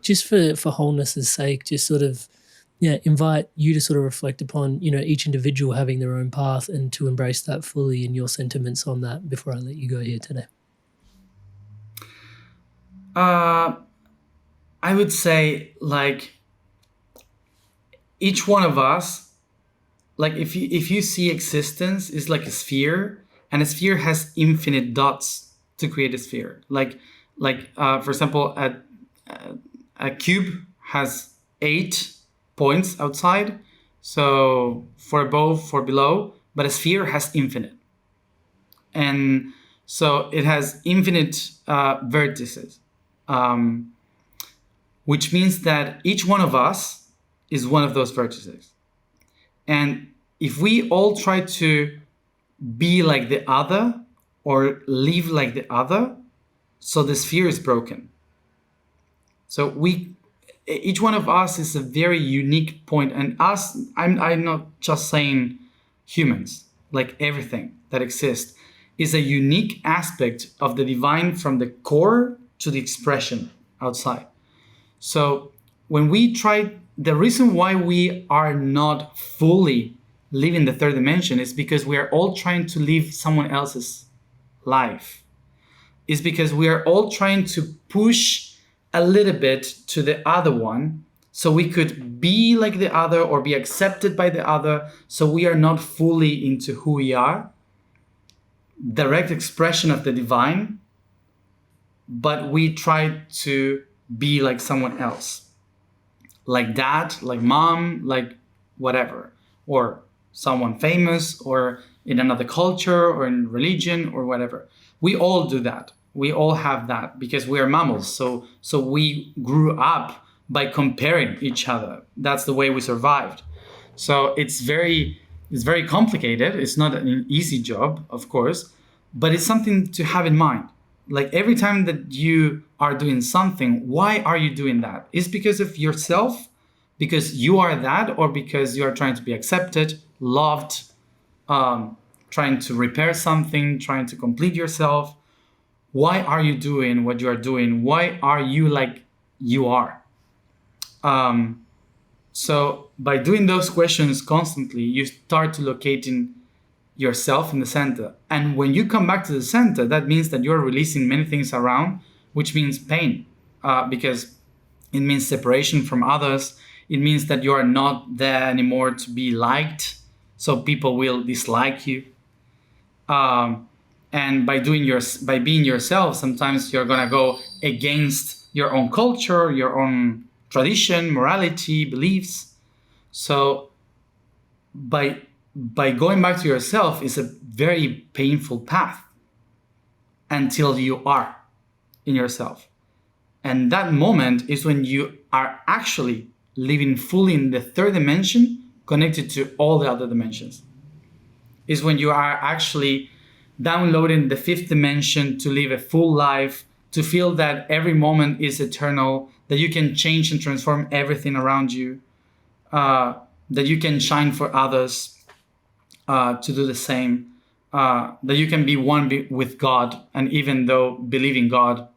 just for wholeness' sake, just sort of, invite you to sort of reflect upon, each individual having their own path, and to embrace that fully, and your sentiments on that before I let you go here today. I would say, like, each one of us, like if you see existence is like a sphere, and a sphere has infinite dots to create a sphere. Like for example, a cube has 8 points outside, so for above, for below, but a sphere has infinite, and so it has infinite vertices, which means that each one of us is one of those vertices. And if we all try to be like the other or live like the other, so the sphere is broken. So each one of us is a very unique point, and us, I'm not just saying humans, like everything that exists is a unique aspect of the divine from the core to the expression outside. So when we try, the reason why we are not fully living the third dimension is because we are all trying to live someone else's life. It's because we are all trying to push a little bit to the other one so we could be like the other or be accepted by the other, so we are not fully into who we are, direct expression of the divine, but we try to be like someone else, like dad, like mom, like whatever, or someone famous, or in another culture, or in religion, or whatever. We all do that. We all have that because we are mammals. So we grew up by comparing each other. That's the way we survived. So it's very complicated. It's not an easy job, of course, but it's something to have in mind. Like every time that you are doing something, why are you doing that? Is because of yourself, because you are that, or because you are trying to be accepted, loved, trying to repair something, trying to complete yourself? Why are you doing what you are doing? Why are you like you are? So by doing those questions constantly, you start to locating yourself in the center. And when you come back to the center, that means that you're releasing many things around, which means pain, because it means separation from others. It means that you are not there anymore to be liked, so people will dislike you. And by being yourself, sometimes you're gonna go against your own culture, your own tradition, morality, beliefs. So by going back to yourself is a very painful path until you are in yourself. And that moment is when you are actually living fully in the third dimension, connected to all the other dimensions. Is when you are actually downloading the fifth dimension to live a full life, to feel that every moment is eternal, that you can change and transform everything around you, that you can shine for others, to do the same, that you can be one with God, and even though believe in God,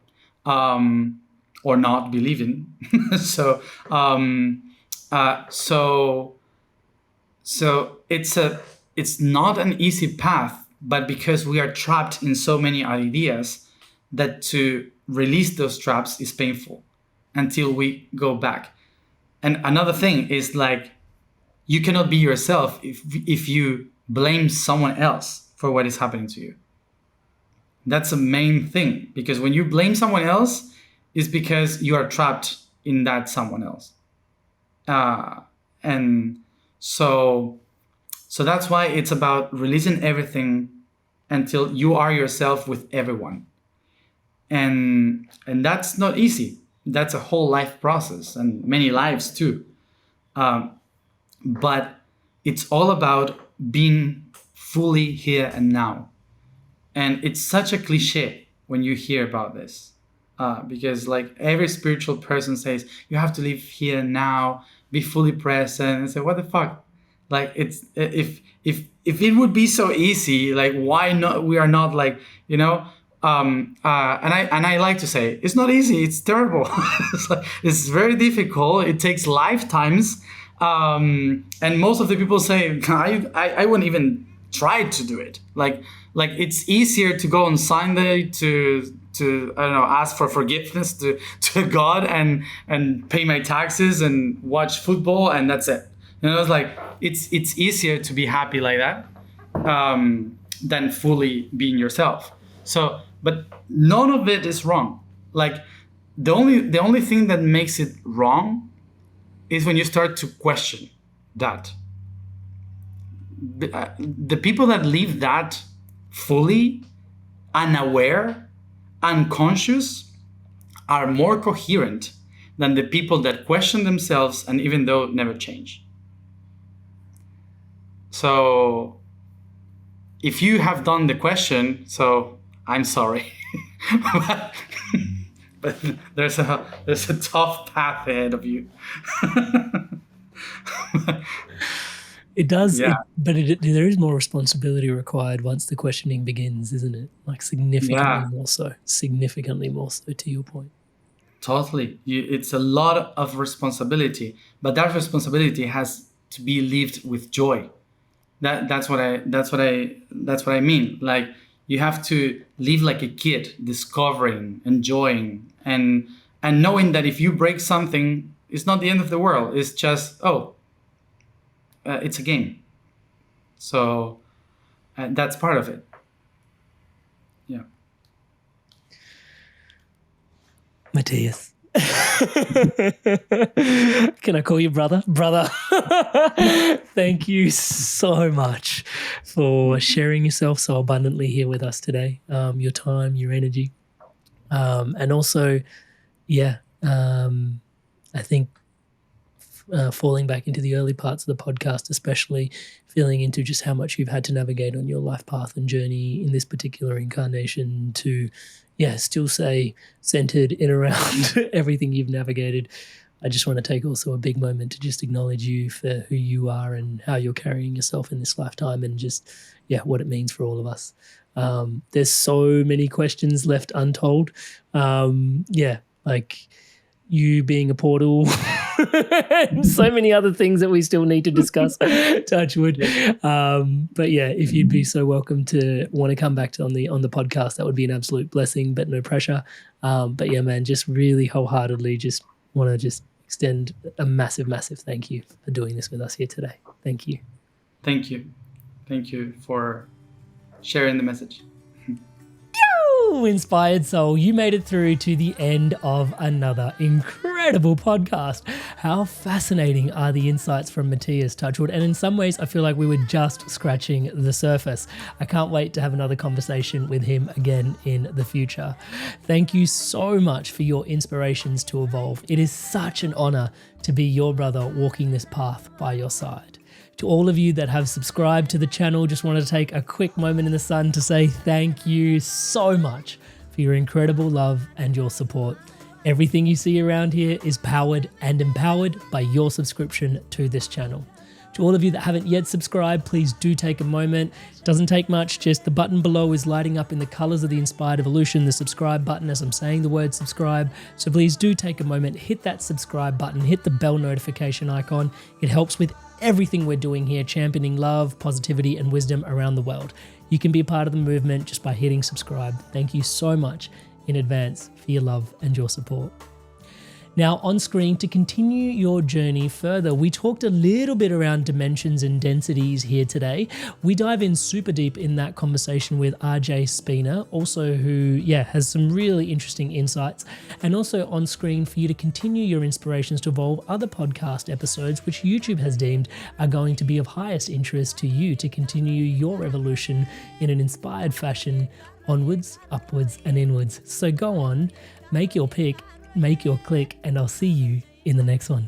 or not believing. So it's not an easy path, but because we are trapped in so many ideas, that to release those traps is painful until we go back. And another thing is, like, you cannot be yourself if you blame someone else for what is happening to you. That's a main thing, because when you blame someone else, it's because you are trapped in that someone else. And so that's why it's about releasing everything until you are yourself with everyone. And that's not easy. That's a whole life process, and many lives too. But it's all about being fully here and now. And it's such a cliche when you hear about this, because like every spiritual person says, you have to live here and now, be fully present. And say, what the fuck? Like, it's if it would be so easy, like, why not? We are not, like, you know. And I like to say, it's not easy. It's terrible. It's very difficult. It takes lifetimes. And most of the people say, I wouldn't even try to do it. Like it's easier to go on Sunday to I don't know, ask for forgiveness to God and pay my taxes and watch football, and that's it. You know, it's like it's easier to be happy like that than fully being yourself. So, but none of it is wrong. Like the only thing that makes it wrong is when you start to question that. The people that live that fully, unaware, unconscious, are more coherent than the people that question themselves and even though never change. So if you have done the question, so I'm sorry. but there's a tough path ahead of you. It does, Yeah. but there is more responsibility required once the questioning begins, isn't it? Like significantly more so to your point. Totally. It's a lot of responsibility, but that responsibility has to be lived with joy. That's what I mean. Like, you have to live like a kid, discovering, enjoying, and knowing that if you break something, it's not the end of the world. It's just, it's a game. So that's part of it. Yeah. Matías. Can I call you brother? Brother. Thank you so much for sharing yourself so abundantly here with us today. Your time, your energy. And also, I think falling back into the early parts of the podcast, especially feeling into just how much you've had to navigate on your life path and journey in this particular incarnation to, still stay centered in around everything you've navigated. I just want to take also a big moment to just acknowledge you for who you are and how you're carrying yourself in this lifetime and just, what it means for all of us. There's so many questions left untold. Like you being a portal and so many other things that we still need to discuss, touch wood. But if you'd be so welcome to want to come back on the podcast, that would be an absolute blessing, but no pressure. But man, just really wholeheartedly just want to just extend a massive, massive thank you for doing this with us here today. Thank you. Thank you. Thank you for sharing the message. Inspired soul, you made it through to the end of another incredible podcast. How fascinating are the insights from Matías, Touchwood, and in some ways I feel like we were just scratching the surface. I can't wait to have another conversation with him again in the future. Thank you so much for your inspirations to evolve. It is such an honor to be your brother walking this path by your side. To all of you that have subscribed to the channel, just want to take a quick moment in the sun to say thank you so much for your incredible love and your support. Everything you see around here is powered and empowered by your subscription to this channel. To all of you that haven't yet subscribed, please do take a moment. It doesn't take much, just the button below is lighting up in the colors of the Inspired Evolution, the subscribe button as I'm saying the word subscribe. So please do take a moment, hit that subscribe button, hit the bell notification icon. It helps with everything we're doing here, championing love, positivity, and wisdom around the world. You can be a part of the movement just by hitting subscribe. Thank you so much in advance for your love and your support. Now on screen, to continue your journey further, we talked a little bit around dimensions and densities here today. We dive in super deep in that conversation with RJ Spina, also who, has some really interesting insights. And also on screen for you to continue your inspirations to evolve other podcast episodes, which YouTube has deemed are going to be of highest interest to you to continue your evolution in an inspired fashion, onwards, upwards, and inwards. So go on, make your pick, make your click, and I'll see you in the next one.